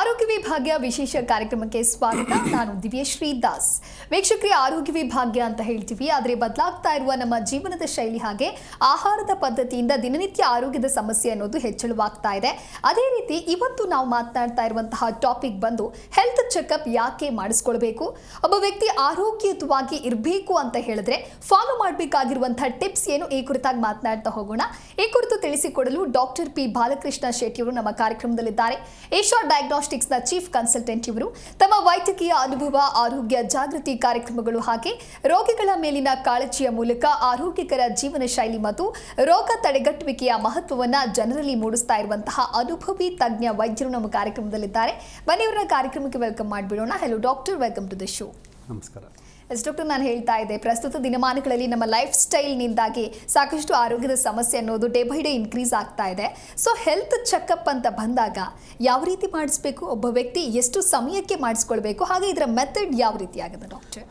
ಆರೋಗ್ಯ ವಿಭಾಗ್ಯ ವಿಶೇಷ ಕಾರ್ಯಕ್ರಮಕ್ಕೆ ಸ್ವಾಗತ. ನಾನು ದಿವ್ಯಶ್ರೀ ದಾಸ್. ವೀಕ್ಷಕರೇ, ಆರೋಗ್ಯ ವಿಭಾಗ್ಯ ಅಂತ ಹೇಳ್ತೀವಿ, ಆದರೆ ಬದಲಾಗ್ತಾ ಇರುವ ನಮ್ಮ ಜೀವನದ ಶೈಲಿ ಹಾಗೆ ಆಹಾರದ ಪದ್ಧತಿಯಿಂದ ದಿನನಿತ್ಯ ಆರೋಗ್ಯದ ಸಮಸ್ಯೆ ಅನ್ನೋದು ಹೆಚ್ಚಳವಾಗ್ತಾ ಇದೆ. ಅದೇ ರೀತಿ ಇವತ್ತು ನಾವು ಮಾತನಾಡ್ತಾ ಇರುವಂತಹ ಟಾಪಿಕ್ ಬಂದು ಹೆಲ್ತ್ ಚೆಕಪ್ ಯಾಕೆ ಮಾಡಿಸ್ಕೊಳ್ಬೇಕು, ಒಬ್ಬ ವ್ಯಕ್ತಿ ಆರೋಗ್ಯಯುತವಾಗಿ ಇರಬೇಕು ಅಂತ ಹೇಳಿದ್ರೆ ಫಾಲೋ ಮಾಡಬೇಕಾಗಿರುವಂತಹ ಟಿಪ್ಸ್ ಏನು, ಈ ಕುರಿತಾಗಿ ಮಾತನಾಡ್ತಾ ಹೋಗೋಣ. ಈ ಕುರಿತು ತಿಳಿಸಿಕೊಡಲು ಡಾಕ್ಟರ್ ಪಿ ಬಾಲಕೃಷ್ಣ ಶೆಟ್ಟಿ ಅವರು ನಮ್ಮ ಕಾರ್ಯಕ್ರಮದಲ್ಲಿದ್ದಾರೆ. ಏಷ್ಯಾ ಡಯಾಗ್ನೋಸ್ಟಿಕ್ಸ್ನ ಚೀಫ್ ಕನ್ಸಲ್ಟೆಂಟ್ ಇವರು. ತಮ್ಮ ವೈದ್ಯಕೀಯ ಅನುಭವ, ಆರೋಗ್ಯ ಜಾಗೃತಿ ಕಾರ್ಯಕ್ರಮಗಳು ಹಾಗೆ ರೋಗಿಗಳ ಮೇಲಿನ ಕಾಳಜಿಯ ಮೂಲಕ ಆರೋಗ್ಯಕರ ಜೀವನ ಶೈಲಿ ಮತ್ತು ರೋಗ ತಡೆಗಟ್ಟುವಿಕೆಯ ಮಹತ್ವವನ್ನು ಜನರಲ್ಲಿ ಮೂಡಿಸ್ತಾ ಇರುವಂತಹ ಅನುಭವಿ ತಜ್ಞ ವೈದ್ಯರು ನಮ್ಮ ಕಾರ್ಯಕ್ರಮದಲ್ಲಿದ್ದಾರೆ. ಬನ್ನಿ ಅವರನ್ನ ಕಾರ್ಯಕ್ರಮಕ್ಕೆ ವೆಲ್ಕಮ್ ಮಾಡಿಬಿಡೋಣ. Hello doctor, welcome to the show. ನಮಸ್ಕಾರ. ಡಾಕ್ಟರ್, ನಾನು ಹೇಳ್ತಾ ಇದ್ದೆ, ಪ್ರಸ್ತುತ ದಿನಮಾನಗಳಲ್ಲಿ ನಮ್ಮ ಲೈಫ್ ಸ್ಟೈಲ್ನಿಂದಾಗಿ ಸಾಕಷ್ಟು ಆರೋಗ್ಯದ ಸಮಸ್ಯೆ ಅನ್ನೋದು ಡೇ ಬೈ ಡೇ ಇನ್ಕ್ರೀಸ್ ಆಗ್ತಾ ಇದೆ. ಸೊ ಹೆಲ್ತ್ ಚೆಕಪ್ ಅಂತ ಬಂದಾಗ ಯಾವ ರೀತಿ ಮಾಡಿಸ್ಬೇಕು, ಒಬ್ಬ ವ್ಯಕ್ತಿ ಎಷ್ಟು ಸಮಯಕ್ಕೆ ಮಾಡಿಸ್ಕೊಳ್ಬೇಕು, ಹಾಗೆ ಇದರ ಮೆಥಡ್ ಯಾವ ರೀತಿ ಆಗುತ್ತೆ ಡಾಕ್ಟರ್?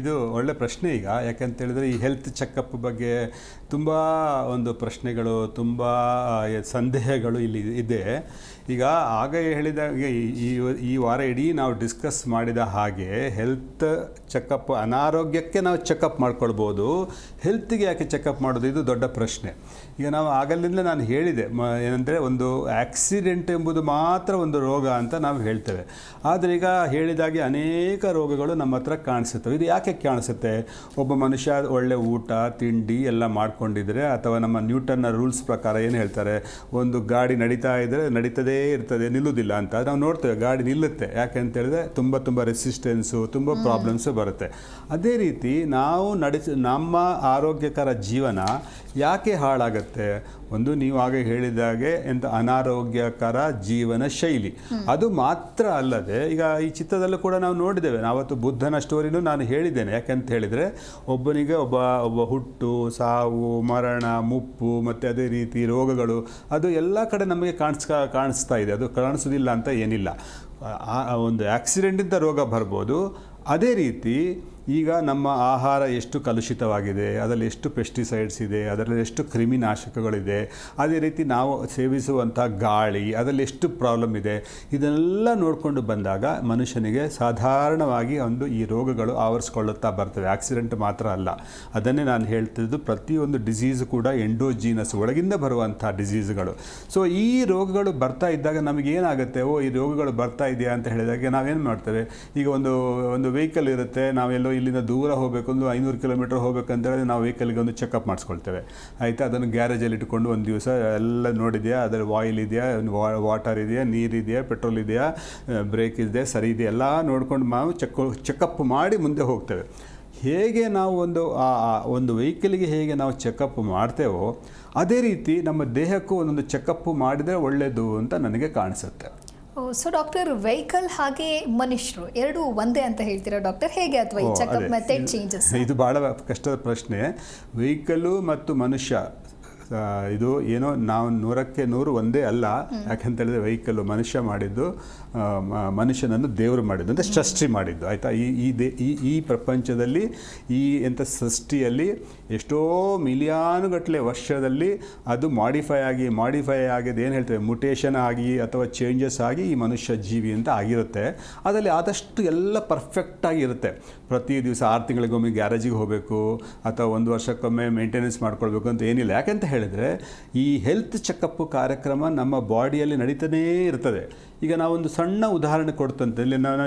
ಇದು ಒಳ್ಳೆ ಪ್ರಶ್ನೆ. ಈಗ ಯಾಕಂತ ಹೇಳಿದ್ರೆ ಈ ಹೆಲ್ತ್ ಚೆಕಪ್ ಬಗ್ಗೆ ತುಂಬ ಒಂದು ಪ್ರಶ್ನೆಗಳು, ತುಂಬ ಸಂದೇಹಗಳು ಇಲ್ಲಿ ಇದೆ. ಈಗ ಆಗ ಹೇಳಿದಾಗೆ ಈ ವಾರ ಇಡೀ ನಾವು ಡಿಸ್ಕಸ್ ಮಾಡಿದ ಹಾಗೆ ಹೆಲ್ತ್ ಚೆಕಪ್, ಅನಾರೋಗ್ಯಕ್ಕೆ ನಾವು ಚೆಕಪ್ ಮಾಡ್ಕೊಳ್ಬೋದು, ಹೆಲ್ತಿಗೆ ಯಾಕೆ ಚೆಕಪ್ ಮಾಡೋದು, ಇದು ದೊಡ್ಡ ಪ್ರಶ್ನೆ. ಈಗ ನಾವು ಆಗಲಿಂದಲೇ ನಾನು ಹೇಳಿದೆ, ಏನಂದರೆ ಒಂದು ಆಕ್ಸಿಡೆಂಟ್ ಎಂಬುದು ಮಾತ್ರ ಒಂದು ರೋಗ ಅಂತ ನಾವು ಹೇಳ್ತೇವೆ. ಆದರೆ ಈಗ ಹೇಳಿದಾಗೆ ಅನೇಕ ರೋಗಗಳು ನಮ್ಮ ಹತ್ರ ಕಾಣಿಸುತ್ತವೆ. ಇದು ಯಾಕೆ ಕಾಣಿಸುತ್ತೆ? ಒಬ್ಬ ಮನುಷ್ಯ ಒಳ್ಳೆ ಊಟ ತಿಂಡಿ ಎಲ್ಲ ಮಾಡ್ಕೊಂಡಿದ್ರೆ, ಅಥವಾ ನಮ್ಮ ನ್ಯೂಟನ್ನ ರೂಲ್ಸ್ ಪ್ರಕಾರ ಏನು ಹೇಳ್ತಾರೆ, ಒಂದು ಗಾಡಿ ನಡೀತಾ ಇದ್ದರೆ ನಡೀತದೇ ಇರ್ತದೆ, ನಿಲ್ಲುವುದಿಲ್ಲ ಅಂತ ನಾವು ನೋಡ್ತೇವೆ. ಗಾಡಿ ನಿಲ್ಲುತ್ತೆ, ಯಾಕೆ ಅಂತ ಹೇಳಿದ್ರೆ ತುಂಬ ರೆಸಿಸ್ಟೆನ್ಸು, ತುಂಬ ಪ್ರಾಬ್ಲಮ್ಸು ಬರುತ್ತೆ. ಅದೇ ರೀತಿ ನಾವು ನಮ್ಮ ಆರೋಗ್ಯಕರ ಜೀವನ ಯಾಕೆ ಹಾಳಾಗುತ್ತೆ? ಒಂದು ನೀವು ಆಗ ಹೇಳಿದಾಗೆ ಅನಾರೋಗ್ಯಕರ ಜೀವನ ಶೈಲಿ, ಅದು ಮಾತ್ರ ಅಲ್ಲದೆ ಈಗ ಈ ಚಿತ್ರದಲ್ಲೂ ಕೂಡ ನಾವು ನೋಡಿದ್ದೇವೆ. ನಾವತ್ತು ಬುದ್ಧನ ಸ್ಟೋರಿನೂ ನಾನು ಹೇಳಿದ್ದೇನೆ. ಯಾಕೆಂತ ಹೇಳಿದರೆ ಒಬ್ಬನಿಗೆ ಒಬ್ಬ ಹುಟ್ಟು, ಸಾವು, ಮರಣ, ಮುಪ್ಪು ಮತ್ತು ಅದೇ ರೀತಿ ರೋಗಗಳು, ಅದು ಎಲ್ಲ ಕಡೆ ನಮಗೆ ಕಾಣಿಸ್ತಾ ಇದೆ. ಅದು ಕಾಣಿಸೋದಿಲ್ಲ ಅಂತ ಏನಿಲ್ಲ. ಒಂದು ಆಕ್ಸಿಡೆಂಟಿಂದ ರೋಗ ಬರ್ಬೋದು. ಅದೇ ರೀತಿ ಈಗ ನಮ್ಮ ಆಹಾರ ಎಷ್ಟು ಕಲುಷಿತವಾಗಿದೆ, ಅದರಲ್ಲಿ ಎಷ್ಟು ಪೆಸ್ಟಿಸೈಡ್ಸ್ ಇದೆ, ಅದರಲ್ಲಿ ಎಷ್ಟು ಕ್ರಿಮಿನಾಶಕಗಳಿದೆ, ಅದೇ ರೀತಿ ನಾವು ಸೇವಿಸುವಂಥ ಗಾಳಿ, ಅದರಲ್ಲಿ ಎಷ್ಟು ಪ್ರಾಬ್ಲಮ್ ಇದೆ, ಇದನ್ನೆಲ್ಲ ನೋಡಿಕೊಂಡು ಬಂದಾಗ ಮನುಷ್ಯನಿಗೆ ಸಾಧಾರಣವಾಗಿ ಈ ರೋಗಗಳು ಆವರಿಸ್ಕೊಳ್ಳುತ್ತಾ ಬರ್ತವೆ. ಆಕ್ಸಿಡೆಂಟ್ ಮಾತ್ರ ಅಲ್ಲ. ಅದನ್ನೇ ನಾನು ಹೇಳ್ತಿದ್ದು, ಪ್ರತಿಯೊಂದು ಡಿಸೀಸು ಕೂಡ ಎಂಡೋಜೀನಸ್, ಒಳಗಿಂದ ಬರುವಂಥ ಡಿಸೀಸ್ಗಳು. ಸೊ ಈ ರೋಗಗಳು ಬರ್ತಾ ಇದ್ದಾಗ ನಮಗೇನಾಗುತ್ತೆ, ಈ ರೋಗಗಳು ಬರ್ತಾ ಇದೆಯಾ ಅಂತ ಹೇಳಿದಾಗ ನಾವೇನು ಮಾಡ್ತೇವೆ? ಈಗ ಒಂದು ವೆಹಿಕಲ್ ಇರುತ್ತೆ, ನಾವೆಲ್ಲೋ ಇಲ್ಲಿಂದ ದೂರ ಹೋಗಬೇಕು, 500 ಕಿಲೋಮೀಟರ್ ಹೋಗ್ಬೇಕಂತೇಳಿ ನಾವು ವೆಹಿಕಲ್ಗೆ ಒಂದು ಚೆಕಪ್ ಮಾಡಿಸ್ಕೊಳ್ತೇವೆ. ಆಯಿತಾ? ಅದನ್ನು ಗ್ಯಾರೇಜಲ್ಲಿ ಇಟ್ಕೊಂಡು ಒಂದು ದಿವಸ ಎಲ್ಲ ನೋಡಿದೆಯಾ, ಅದರ ಆಯಿಲ್ ಇದೆಯಾ, ವಾಟರ್ ಇದೆಯಾ, ನೀರಿದೆಯಾ, ಪೆಟ್ರೋಲ್ ಇದೆಯಾ, ಬ್ರೇಕ್ ಇದೆಯಾ, ಸರಿ ಇದೆಯಾ, ಎಲ್ಲ ನೋಡ್ಕೊಂಡು ನಾವು ಚೆಕಪ್ ಮಾಡಿ ಮುಂದೆ ಹೋಗ್ತೇವೆ. ಹೇಗೆ ನಾವು ಒಂದು ವೆಹಿಕಲ್ಗೆ ಹೇಗೆ ನಾವು ಚೆಕಪ್ ಮಾಡ್ತೇವೋ ಅದೇ ರೀತಿ ನಮ್ಮ ದೇಹಕ್ಕೂ ಒಂದೊಂದು ಚೆಕಪ್ ಮಾಡಿದರೆ ಒಳ್ಳೆಯದು ಅಂತ ನನಗೆ ಕಾಣಿಸುತ್ತೆ. ಸೊ ಡಾಕ್ಟರ್, ವೆಹಿಕಲ್ ಹಾಗೆ ಮನುಷ್ಯರು ಎರಡು ಒಂದೇ ಅಂತ ಹೇಳ್ತೀರಾ ಡಾಕ್ಟರ್? ಹೇಗೆ, ಅಥವಾ ಈ ಚೆಕಪ್ ಮೆಥಡ್ ಚೇಂಜಸ್? ಇದು ಭಾಳ ಕಷ್ಟದ ಪ್ರಶ್ನೆ. ವೆಹಿಕಲ್ಲು ಮತ್ತು ಮನುಷ್ಯ ಇದು ಏನೋ ನಾವು 100ಕ್ಕೆ 100 ಒಂದೇ ಅಲ್ಲ. ಯಾಕಂತ ಹೇಳಿದ್ರೆ ವೆಹಿಕಲ್ಲು ಮನುಷ್ಯ ಮಾಡಿದ್ದು, ಮನುಷ್ಯನನ್ನು ದೇವರು ಮಾಡಿದ್ದು, ಅಂದರೆ ಸೃಷ್ಟಿ ಮಾಡಿದ್ದು. ಆಯಿತಾ? ಈ ಪ್ರಪಂಚದಲ್ಲಿ ಸೃಷ್ಟಿಯಲ್ಲಿ ಎಷ್ಟೋ ಮಿಲಿಯಾನುಗಟ್ಟಲೆ ವರ್ಷದಲ್ಲಿ ಅದು ಮಾಡಿಫೈ ಆಗಿದೆ, ಏನು ಹೇಳ್ತೇವೆ, ಮುಟೇಷನ್ ಆಗಿ ಅಥವಾ ಚೇಂಜಸ್ ಆಗಿ ಈ ಮನುಷ್ಯ ಜೀವಿ ಅಂತ ಆಗಿರುತ್ತೆ. ಅದರಲ್ಲಿ ಆದಷ್ಟು ಎಲ್ಲ ಪರ್ಫೆಕ್ಟಾಗಿರುತ್ತೆ. ಪ್ರತಿ ದಿವಸ 6 ತಿಂಗಳಿಗೊಮ್ಮೆ ಗ್ಯಾರೇಜಿಗೆ ಹೋಗಬೇಕು ಅಥವಾ 1 ವರ್ಷಕ್ಕೊಮ್ಮೆ ಮೇಂಟೆನೆನ್ಸ್ ಮಾಡ್ಕೊಳ್ಬೇಕು ಅಂತ ಏನಿಲ್ಲ. ಯಾಕೆಂತ ಹೇಳಿದರೆ ಈ ಹೆಲ್ತ್ ಚೆಕಪ್ ಕಾರ್ಯಕ್ರಮ ನಮ್ಮ ಬಾಡಿಯಲ್ಲಿ ನಡೀತಾನೇ ಇರ್ತದೆ. ಈಗ ನಾವೊಂದು ಸಣ್ಣ ಉದಾಹರಣೆ ಕೊಡ್ತಂತೆ, ಇಲ್ಲಿ ನಾನು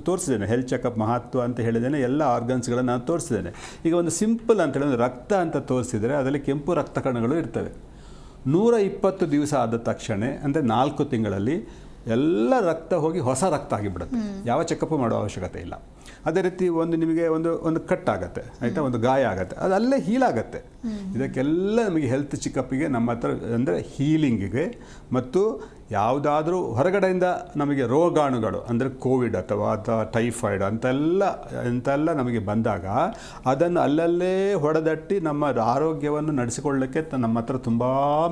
ತೋರಿಸಿದ್ದೇನೆ ಹೆಲ್ತ್ ಚೆಕಪ್ ಮಹತ್ವ ಅಂತ ಹೇಳಿದ್ದೇನೆ, ಎಲ್ಲ ಆರ್ಗನ್ಸ್ಗಳನ್ನು ನಾನು ತೋರಿಸಿದ್ದೇನೆ. ಈಗ ಒಂದು ಸಿಂಪಲ್ ಅಂತ ಹೇಳಿದ್ರೆ ರಕ್ತ ಅಂತ ತೋರಿಸಿದರೆ ಅದರಲ್ಲಿ ಕೆಂಪು ರಕ್ತ ಕಣಗಳು ಇರ್ತವೆ. 120 ದಿವಸ ಆದ ತಕ್ಷಣ, ಅಂದರೆ 4 ತಿಂಗಳಲ್ಲಿ ಎಲ್ಲ ರಕ್ತ ಹೋಗಿ ಹೊಸ ರಕ್ತ ಆಗಿಬಿಡುತ್ತೆ. ಯಾವ ಚೆಕಪ್ ಮಾಡೋ ಅವಶ್ಯಕತೆ ಇಲ್ಲ. ಅದೇ ರೀತಿ ನಿಮಗೆ ಒಂದು ಕಟ್ಟಾಗತ್ತೆ, ಆಯಿತಾ, ಒಂದು ಗಾಯ ಆಗುತ್ತೆ, ಅದು ಅಲ್ಲೇ ಹೀಲಾಗತ್ತೆ. ಇದಕ್ಕೆಲ್ಲ ನಮಗೆ ಹೆಲ್ತ್ ಚೆಕಪ್ಪಿಗೆ ನಮ್ಮ ಹತ್ರ ಅಂದರೆ ಹೀಲಿಂಗಿಗೆ ಮತ್ತು ಯಾವುದಾದ್ರೂ ಹೊರಗಡೆಯಿಂದ ನಮಗೆ ರೋಗಾಣುಗಳು ಅಂದರೆ ಕೋವಿಡ್ ಅಥವಾ ಟೈಫಾಯ್ಡ್ ಅಂತೆಲ್ಲ ನಮಗೆ ಬಂದಾಗ ಅದನ್ನು ಅಲ್ಲಲ್ಲೇ ಹೊಡೆದಟ್ಟಿ ನಮ್ಮ ಆರೋಗ್ಯವನ್ನು ನಡೆಸಿಕೊಳ್ಳಲಿಕ್ಕೆ ನಮ್ಮ ಹತ್ರ ತುಂಬ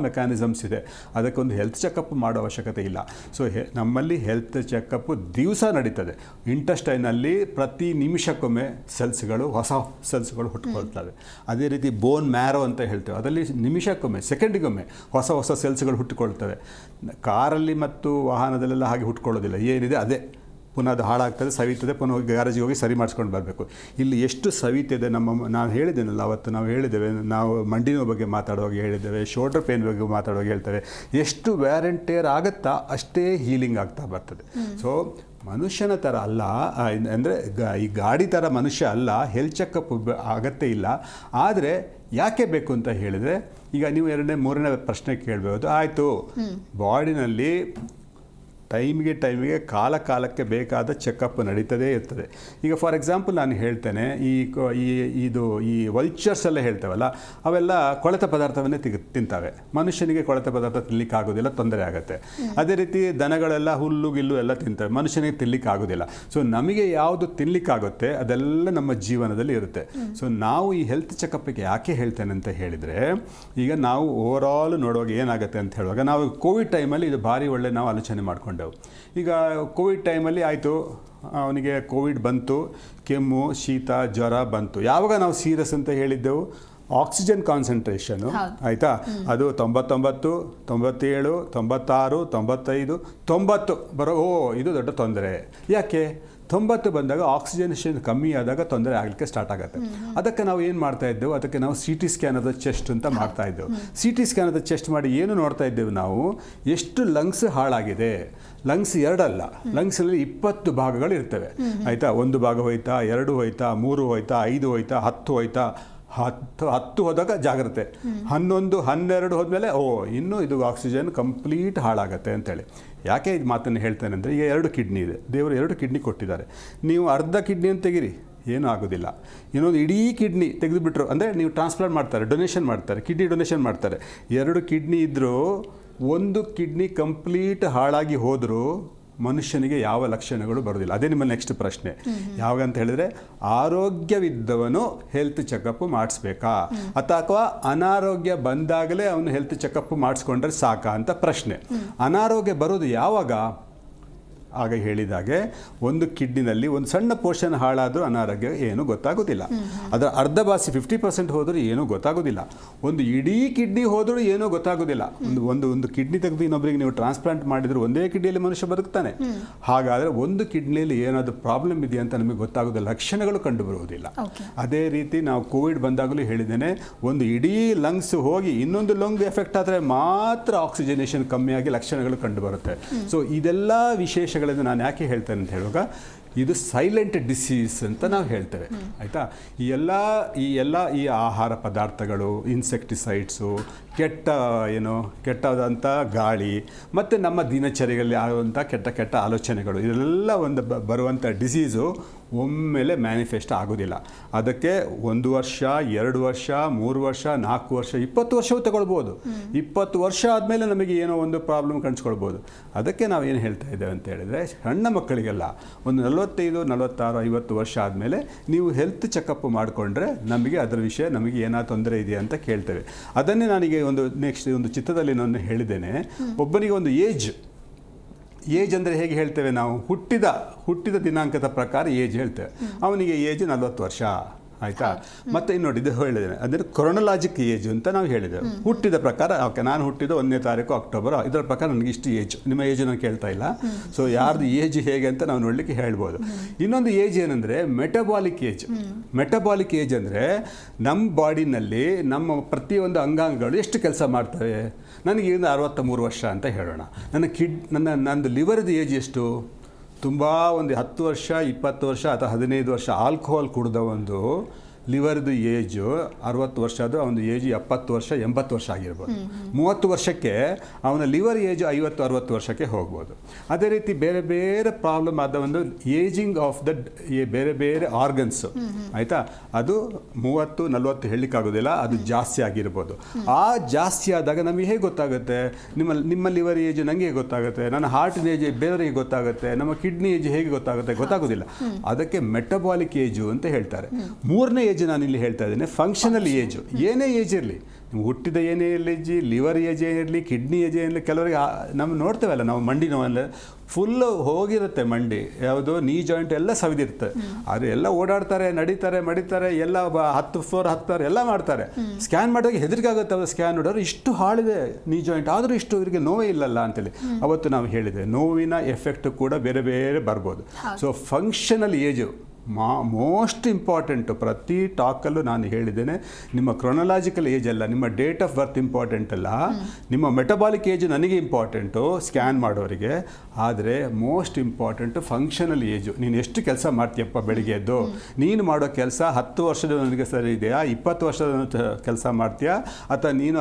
ಮೆಕ್ಯಾನಿಸಮ್ಸ್ ಇದೆ. ಅದಕ್ಕೊಂದು ಹೆಲ್ತ್ ಚೆಕಪ್ ಮಾಡೋ ಅವಶ್ಯಕತೆ ಇಲ್ಲ. ಸೊ ನಮ್ಮಲ್ಲಿ ಹೆಲ್ತ್ ಚೆಕಪ್ಪು ದಿವಸ ನಡೀತದೆ. ಇಂಟೆಸ್ಟೈನಲ್ಲಿ ಪ್ರತಿ ನಿಮಿಷಕ್ಕೊಮ್ಮೆ ಹೊಸ ಸೆಲ್ಸ್ಗಳು ಹುಟ್ಟುಕೊಳ್ತವೆ. ಅದೇ ರೀತಿ ಬೋನ್ ಮ್ಯಾರೋ ಅಂತ ಹೇಳ್ತೇವೆ, ಅದರಲ್ಲಿ ನಿಮಿಷಕ್ಕೊಮ್ಮೆ, ಸೆಕೆಂಡಿಗೊಮ್ಮೆ ಹೊಸ ಸೆಲ್ಸ್ಗಳು ಹುಟ್ಟುಕೊಳ್ತವೆ. ಕಾರಣ ಕಾರಲ್ಲಿ ಮತ್ತು ವಾಹನದಲ್ಲೆಲ್ಲ ಹಾಗೆ ಹುಟ್ಕೊಳ್ಳೋದಿಲ್ಲ, ಏನಿದೆ ಅದೇ ಪುನಃ ಅದು ಹಾಳಾಗ್ತದೆ, ಸವಿತದೆ, ಪುನಃ ಹೋಗಿ ಗ್ಯಾರೇಜಿಗೆ ಹೋಗಿ ಸರಿ ಮಾಡಿಸ್ಕೊಂಡು ಬರಬೇಕು. ಇಲ್ಲಿ ಎಷ್ಟು ಸವಿತಿದೆ ನಾನು ಹೇಳಿದ್ದೇನಲ್ಲ ಅವತ್ತು, ನಾವು ಹೇಳಿದ್ದೇವೆ, ನಾವು ಮಂಡಿ ನೋವು ಬಗ್ಗೆ ಮಾತಾಡುವಾಗ ಹೇಳಿದ್ದೇವೆ, ಶೋಲ್ಡರ್ ಪೇನ್ ಬಗ್ಗೆ ಮಾತಾಡುವಾಗ ಹೇಳ್ತೇವೆ, ಎಷ್ಟು ವ್ಯಾರ್ ಆ್ಯಂಡ್ ಟೇರ್ ಆಗುತ್ತಾ ಅಷ್ಟೇ ಹೀಲಿಂಗ್ ಆಗ್ತಾ ಬರ್ತದೆ. ಸೊ ಮನುಷ್ಯನ ಥರ ಅಲ್ಲ, ಅಂದರೆ ಈ ಗಾಡಿ ಥರ ಮನುಷ್ಯ ಅಲ್ಲ, ಹೆಲ್ತ್ ಚೆಕಪ್ ಅಗತ್ಯ ಇಲ್ಲ. ಆದರೆ ಯಾಕೆ ಬೇಕು ಅಂತ ಹೇಳಿದರೆ, ಈಗ ನೀವು 2ನೇ 3ನೇ ಪ್ರಶ್ನೆ ಕೇಳಬಹುದು. ಆಯಿತು, ಬಾಡಿನಲ್ಲಿ ಟೈಮಿಗೆ ಕಾಲಕ್ಕೆ ಬೇಕಾದ ಚೆಕಪ್ ನಡೀತದೇ ಇರ್ತದೆ. ಈಗ ಫಾರ್ ಎಕ್ಸಾಂಪಲ್ ನಾನು ಹೇಳ್ತೇನೆ, ಈ ವಲ್ಚರ್ಸ್ ಎಲ್ಲ ಹೇಳ್ತೇವಲ್ಲ, ಅವೆಲ್ಲ ಕೊಳೆತ ಪದಾರ್ಥವನ್ನೇ ತಿಂತವೆ. ಮನುಷ್ಯನಿಗೆ ಕೊಳೆತ ಪದಾರ್ಥ ತಿನ್ನಲಿಕ್ಕೆ ಆಗೋದಿಲ್ಲ, ತೊಂದರೆ ಆಗುತ್ತೆ. ಅದೇ ರೀತಿ ದನಗಳೆಲ್ಲ ಹುಲ್ಲು ಗಿಲ್ಲು ಎಲ್ಲ ತಿಂತವೆ, ಮನುಷ್ಯನಿಗೆ ತಿನ್ನಲಿಕ್ಕೆ ಆಗೋದಿಲ್ಲ. ಸೊ ನಮಗೆ ಯಾವುದು ತಿನ್ನಲಿಕ್ಕಾಗುತ್ತೆ ಅದೆಲ್ಲ ನಮ್ಮ ಜೀವನದಲ್ಲಿ ಇರುತ್ತೆ. ಸೊ ನಾವು ಈ ಹೆಲ್ತ್ ಚೆಕಪ್ಗೆ ಯಾಕೆ ಹೇಳ್ತೇನೆ ಅಂತ ಹೇಳಿದರೆ, ಈಗ ನಾವು ಓವರಾಲ್ ನೋಡುವಾಗ ಏನಾಗುತ್ತೆ ಅಂತ ಹೇಳುವಾಗ, ನಾವು ಕೋವಿಡ್ ಟೈಮಲ್ಲಿ ಇದು ಭಾರಿ ಒಳ್ಳೆ ನಾವು ಆಲೋಚನೆ ಮಾಡಿಕೊಂಡೆವು. ಈಗ ಕೋವಿಡ್ ಟೈಮಲ್ಲಿ ಆಯಿತು, ಅವನಿಗೆ ಕೋವಿಡ್ ಬಂತು, ಕೆಮ್ಮು ಶೀತ ಜ್ವರ ಬಂತು. ಯಾವಾಗ ನಾವು ಸೀರಿಯಸ್ ಅಂತ ಹೇಳಿದ್ದೆವು, ಆಕ್ಸಿಜನ್ ಕಾನ್ಸಂಟ್ರೇಷನು ಆಯಿತಾ, ಅದು 99, 97, 96, 95, 90 ಬರೋ, ಇದು ದೊಡ್ಡ ತೊಂದರೆ. ಯಾಕೆ 90 ಬಂದಾಗ ಆಕ್ಸಿಜನೇಷನ್ ಕಮ್ಮಿ ಆದಾಗ ತೊಂದರೆ ಆಗಲಿಕ್ಕೆ ಸ್ಟಾರ್ಟ್ ಆಗುತ್ತೆ. ಅದಕ್ಕೆ ನಾವು ಏನು ಮಾಡ್ತಾ ಇದ್ದೆವು, ಅದಕ್ಕೆ ನಾವು CT ಸ್ಕ್ಯಾನ್ ಆದ ಚೆಸ್ಟ್ ಅಂತ ಮಾಡ್ತಾ ಇದ್ದೆವು. CT ಸ್ಕ್ಯಾನ್ ಆದ ಚೆಸ್ಟ್ ಮಾಡಿ ಏನು ನೋಡ್ತಾ ಇದ್ದೆವು ನಾವು, ಎಷ್ಟು ಲಂಗ್ಸ್ ಹಾಳಾಗಿದೆ. ಲಂಗ್ಸ್ 2 ಅಲ್ಲ, ಲಂಗ್ಸಲ್ಲಿ 20 ಭಾಗಗಳು ಇರ್ತವೆ ಆಯಿತಾ. 1 ಭಾಗ ಹೋಯ್ತಾ, 2 ಹೋಯ್ತಾ, 3 ಹೋಯ್ತಾ, 5 ಹೋಯ್ತಾ, 10 ಹೋಯ್ತಾ. 10 ಹೋದಾಗ ಜಾಗ್ರತೆ, 11, 12 ಹೋದ್ಮೇಲೆ ಇನ್ನೂ ಇದು ಆಕ್ಸಿಜನ್ ಕಂಪ್ಲೀಟ್ ಹಾಳಾಗತ್ತೆ ಅಂತೇಳಿ. ಯಾಕೆ ಇದು ಮಾತನ್ನು ಹೇಳ್ತೇನೆ ಅಂದರೆ, ಈಗ 2 ಕಿಡ್ನಿ ಇದೆ, ದೇವರು 2 ಕಿಡ್ನಿ ಕೊಟ್ಟಿದ್ದಾರೆ. ನೀವು ಅರ್ಧ ಕಿಡ್ನಿಯನ್ನು ತೆಗೀರಿ, ಏನೂ ಆಗೋದಿಲ್ಲ. ಇನ್ನೊಂದು ಇಡೀ ಕಿಡ್ನಿ ತೆಗೆದುಬಿಟ್ರು ಅಂದರೆ ನೀವು ಟ್ರಾನ್ಸ್ಪ್ಲಾಂಟ್ ಮಾಡ್ತಾರೆ, ಡೊನೇಷನ್ ಮಾಡ್ತಾರೆ, ಕಿಡ್ನಿ ಡೊನೇಷನ್ ಮಾಡ್ತಾರೆ. 2 ಕಿಡ್ನಿ ಇದ್ದರೂ 1 ಕಿಡ್ನಿ ಕಂಪ್ಲೀಟ್ ಹಾಳಾಗಿ ಹೋದರೂ ಮನುಷ್ಯನಿಗೆ ಯಾವ ಲಕ್ಷಣಗಳು ಬರೋದಿಲ್ಲ. ಅದೇ ನಿಮ್ಮ ನೆಕ್ಸ್ಟ್ ಪ್ರಶ್ನೆ, ಯಾವಾಗ ಅಂತ ಹೇಳಿದ್ರೆ, ಆರೋಗ್ಯವಿದ್ದವನು ಹೆಲ್ತ್ ಚೆಕಪ್ ಮಾಡಿಸ್ಬೇಕಾ ಅಥವಾ ಅನಾರೋಗ್ಯ ಬಂದಾಗಲೇ ಅವನು ಹೆಲ್ತ್ ಚೆಕಪ್ ಮಾಡಿಸ್ಕೊಂಡ್ರೆ ಸಾಕಾ ಅಂತ ಪ್ರಶ್ನೆ. ಅನಾರೋಗ್ಯ ಬರೋದು ಯಾವಾಗ? ಆಗ ಹೇಳಿದಾಗೆ, 1 ಕಿಡ್ನಿನಲ್ಲಿ ಒಂದು ಸಣ್ಣ ಪೋರ್ಷನ್ ಹಾಳಾದರೂ ಅನಾರೋಗ್ಯ ಏನೂ ಗೊತ್ತಾಗೋದಿಲ್ಲ. ಅದರ ಅರ್ಧ ಬಾಸಿ 50% ಹೋದರೂ ಏನೂ ಗೊತ್ತಾಗೋದಿಲ್ಲ. ಒಂದು ಇಡೀ ಕಿಡ್ನಿ ಹೋದರೂ ಏನೂ ಗೊತ್ತಾಗೋದಿಲ್ಲ. ಒಂದು ಕಿಡ್ನಿ ತೆಗೆದು ಇನ್ನೊಬ್ಬರಿಗೆ ನೀವು ಟ್ರಾನ್ಸ್ಪ್ಲಾಂಟ್ ಮಾಡಿದ್ರು ಒಂದೇ ಕಿಡ್ನಿಯಲ್ಲಿ ಮನುಷ್ಯ ಬದುಕ್ತಾನೆ. ಹಾಗಾದರೆ 1 ಕಿಡ್ನಿಯಲ್ಲಿ ಏನಾದರೂ ಪ್ರಾಬ್ಲಮ್ ಇದೆಯಾ ಅಂತ ನಮಗೆ ಗೊತ್ತಾಗೋದಿಲ್ಲ, ಲಕ್ಷಣಗಳು ಕಂಡು ಬರುವುದಿಲ್ಲ. ಅದೇ ರೀತಿ ನಾವು ಕೋವಿಡ್ ಬಂದಾಗಲೂ ಹೇಳಿದ್ದೇನೆ, ಒಂದು ಇಡೀ ಲಂಗ್ಸ್ ಹೋಗಿ ಇನ್ನೊಂದು ಲಂಗ್ ಎಫೆಕ್ಟ್ ಆದರೆ ಮಾತ್ರ ಆಕ್ಸಿಜನೇಷನ್ ಕಮ್ಮಿಯಾಗಿ ಲಕ್ಷಣಗಳು ಕಂಡು ಬರುತ್ತೆ. ಸೊ ಇದೆಲ್ಲ ವಿಶೇಷ ನಾನು ಯಾಕೆ ಹೇಳ್ತೇನೆ ಅಂತ ಹೇಳುವಾಗ, ಇದು ಸೈಲೆಂಟ್ ಡಿಸೀಸ್ ಅಂತ ನಾವು ಹೇಳ್ತೇವೆ ಆಯಿತಾ. ಈ ಆಹಾರ ಪದಾರ್ಥಗಳು, ಇನ್ಸೆಕ್ಟಿಸೈಡ್ಸು, ಕೆಟ್ಟದಂಥ ಗಾಳಿ ಮತ್ತು ನಮ್ಮ ದಿನಚರಿಯಲ್ಲಿ ಆಗುವಂಥ ಕೆಟ್ಟ ಆಲೋಚನೆಗಳು, ಇದೆಲ್ಲ ಒಂದು ಬರುವಂಥ ಡಿಸೀಸು ಒಮ್ಮೆಲೆ ಮ್ಯಾನಿಫೆಸ್ಟ್ ಆಗೋದಿಲ್ಲ. ಅದಕ್ಕೆ 1 ವರ್ಷ, 2 ವರ್ಷ, 3 ವರ್ಷ, 4 ವರ್ಷ, 20 ವರ್ಷವೂ ತಗೊಳ್ಬೋದು. 20 ವರ್ಷ ಆದಮೇಲೆ ನಮಗೆ ಏನೋ ಒಂದು ಪ್ರಾಬ್ಲಮ್ ಕಾಣಿಸ್ಕೊಳ್ಬೋದು. ಅದಕ್ಕೆ ನಾವೇನು ಹೇಳ್ತಾ ಇದ್ದೇವೆ ಅಂತ ಹೇಳಿದರೆ, ಸಣ್ಣ ಮಕ್ಕಳಿಗೆಲ್ಲ ಒಂದು 45, 46, 50 ವರ್ಷ ಆದಮೇಲೆ ನೀವು ಹೆಲ್ತ್ ಚೆಕಪ್ ಮಾಡಿಕೊಂಡ್ರೆ ನಮಗೆ ಅದರ ವಿಷಯ, ನಮಗೆ ಏನಾದ್ರು ತೊಂದರೆ ಇದೆಯಾ ಅಂತ ಕೇಳ್ತೇವೆ. ಅದನ್ನೇ ನಾನೀಗ ಒಂದು ಚಿತ್ರದಲ್ಲಿ ನಾನು ಹೇಳಿದ್ದೇನೆ. ಒಬ್ಬನಿಗೆ ಒಂದು ಏಜ್ ಅಂದರೆ ಹೇಗೆ ಹೇಳ್ತೇವೆ ನಾವು, ಹುಟ್ಟಿದ ದಿನಾಂಕದ ಪ್ರಕಾರ ಏಜ್ ಹೇಳ್ತೇವೆ. ಅವನಿಗೆ ಏಜ್ 40 ವರ್ಷ ಆಯಿತಾ. ಮತ್ತು ಇನ್ನೊಂದು ಇದು ಹೇಳಿದ್ದೇನೆ, ಅಂದರೆ ಕ್ರೊನಲಾಜಿಕ್ ಏಜ್ ಅಂತ ನಾವು ಹೇಳಿದ್ದೇವೆ. ಹುಟ್ಟಿದ ಪ್ರಕಾರ, ಓಕೆ, ನಾನು ಹುಟ್ಟಿದ 1ನೇ ತಾರೀಕು ಅಕ್ಟೋಬರ್, ಇದರ ಪ್ರಕಾರ ನನಗೆ ಇಷ್ಟು ಏಜ್. ನಿಮ್ಮ ಏಜ್ ನಾನು ಕೇಳ್ತಾ ಇಲ್ಲ. ಸೊ ಯಾರ್ದು ಏಜ್ ಹೇಗೆ ಅಂತ ನಾವು ನೋಡಲಿಕ್ಕೆ ಹೇಳ್ಬೋದು. ಇನ್ನೊಂದು ಏಜ್ ಏನಂದರೆ ಮೆಟಬಾಲಿಕ್ ಏಜ್. ಮೆಟಬಾಲಿಕ್ ಏಜ್ ಅಂದರೆ ನಮ್ಮ ಬಾಡಿನಲ್ಲಿ ನಮ್ಮ ಪ್ರತಿಯೊಂದು ಅಂಗಾಂಗಗಳು ಎಷ್ಟು ಕೆಲಸ ಮಾಡ್ತವೆ. ನನಗೆ ಈಗ 63 ವರ್ಷ ಅಂತ ಹೇಳೋಣ. ನಂದು ಲಿವರ್ದು ಏಜ್ ಎಷ್ಟು? ತುಂಬ ಒಂದು 10 ವರ್ಷ, 20 ವರ್ಷ ಅಥವಾ 15 ವರ್ಷ ಆಲ್ಕೋಹಾಲ್ ಕುಡಿದ ಒಂದು ಲಿವರ್ದು ಏಜು 60 ವರ್ಷ ಆದರೂ ಅವನ ಏಜ್ 70 ವರ್ಷ, 80 ವರ್ಷ ಆಗಿರ್ಬೋದು. 30 ವರ್ಷಕ್ಕೆ ಅವನ ಲಿವರ್ ಏಜು 50-60 ವರ್ಷಕ್ಕೆ ಹೋಗ್ಬೋದು. ಅದೇ ರೀತಿ ಬೇರೆ ಬೇರೆ ಪ್ರಾಬ್ಲಮ್ ಆದ ಒಂದು ಏಜಿಂಗ್ ಆಫ್ ದ ಬೇರೆ ಬೇರೆ ಆರ್ಗನ್ಸು ಆಯಿತಾ, ಅದು 30-40 ಹೇಳಲಿಕ್ಕಾಗೋದಿಲ್ಲ, ಅದು ಜಾಸ್ತಿ ಆಗಿರ್ಬೋದು. ಆ ಜಾಸ್ತಿ ಆದಾಗ ನಮಗೆ ಹೇಗೆ ಗೊತ್ತಾಗುತ್ತೆ? ನಿಮ್ಮ ಲಿವರ್ ಏಜ್ ನನಗೆ ಹೇಗೆ ಗೊತ್ತಾಗುತ್ತೆ? ನನ್ನ ಹಾರ್ಟಿನ ಏಜ್ ಬೇರೆಯವರಿಗೆ ಗೊತ್ತಾಗುತ್ತೆ? ನಮ್ಮ ಕಿಡ್ನಿ ಏಜ್ ಹೇಗೆ ಗೊತ್ತಾಗೋದಿಲ್ಲ. ಅದಕ್ಕೆ ಮೆಟಬಾಲಿಕ್ ಏಜು ಅಂತ ಹೇಳ್ತಾರೆ. 3ನೇ ಏಜ್ ನಾನು ಇಲ್ಲಿ ಹೇಳ್ತಾ ಇದ್ದೇನೆ, ಫಂಕ್ಷನಲ್ ಏಜು. ಏನೇ ಏಜ್ ಇರಲಿ, ನೀವು ಹುಟ್ಟಿದ ಏನೇ ಏಜ್, ಲಿವರ್ ಏಜ್ ಇರಲಿ, ಕಿಡ್ನಿ ಏಜ್ ಇರಲಿ, ಕೆಲವರಿಗೆ ನಮ್ಮ ನೋಡ್ತೇವಲ್ಲ ನಾವು ಮಂಡಿ ನೋವಲ್ಲ ಫುಲ್ಲು ಹೋಗಿರುತ್ತೆ ಮಂಡಿ, ಯಾವುದು ನೀ ಜಾಯಿಂಟ್ ಎಲ್ಲ ಸವಿದಿರುತ್ತೆ. ಆದರೆ ಎಲ್ಲ ಓಡಾಡ್ತಾರೆ, ನಡೀತಾರೆ, ಮಡಿತಾರೆ, ಎಲ್ಲ 10 ಫ್ಲೋರ್ ಹತ್ತಾರೆ, ಎಲ್ಲ ಮಾಡ್ತಾರೆ. ಸ್ಕ್ಯಾನ್ ಮಾಡಿದಾಗ ಹೆದರಿಕೆ ಆಗುತ್ತೆ. ಅವ್ರು ಸ್ಕ್ಯಾನ್ ನೋಡೋರು ಇಷ್ಟು ಹಾಳಿದೆ ನೀ ಜಾಯಿಂಟ್, ಆದರೂ ಇಷ್ಟು ಇವರಿಗೆ ನೋವೇ ಇಲ್ಲಲ್ಲ ಅಂತೇಳಿ. ಅವತ್ತು ನಾವು ಹೇಳಿದೆ ನೋವಿನ ಎಫೆಕ್ಟ್ ಕೂಡ ಬೇರೆ ಬೇರೆ ಬರ್ಬೋದು. So functional age most important. ಪ್ರತಿ ಟಾಕಲ್ಲೂ ನಾನು ಹೇಳಿದ್ದೇನೆ, ನಿಮ್ಮ ಕ್ರೊನಲಾಜಿಕಲ್ ಏಜ್ ಅಲ್ಲ, ನಿಮ್ಮ ಡೇಟ್ ಆಫ್ ಬರ್ತ್ ಇಂಪಾರ್ಟೆಂಟ್ ಅಲ್ಲ, ನಿಮ್ಮ ಮೆಟಬಾಲಿಕ್ ಏಜ್ ನನಗೆ ಇಂಪಾರ್ಟೆಂಟು ಸ್ಕ್ಯಾನ್ ಮಾಡೋರಿಗೆ. ಆದರೆ ಮೋಸ್ಟ್ ಇಂಪಾರ್ಟೆಂಟು ಫಂಕ್ಷನಲ್ ಏಜು. ನೀನು ಎಷ್ಟು ಕೆಲಸ ಮಾಡ್ತೀಯಪ್ಪ ಬೆಳಿಗ್ಗೆ ಎದ್ದು, ನೀನು ಮಾಡೋ ಕೆಲಸ 10 ವರ್ಷದವನಿಗೆ ಸರಿ ಇದೆಯಾ, 20 ವರ್ಷದ ಕೆಲಸ ಮಾಡ್ತೀಯಾ, ಅಥವಾ ನೀನು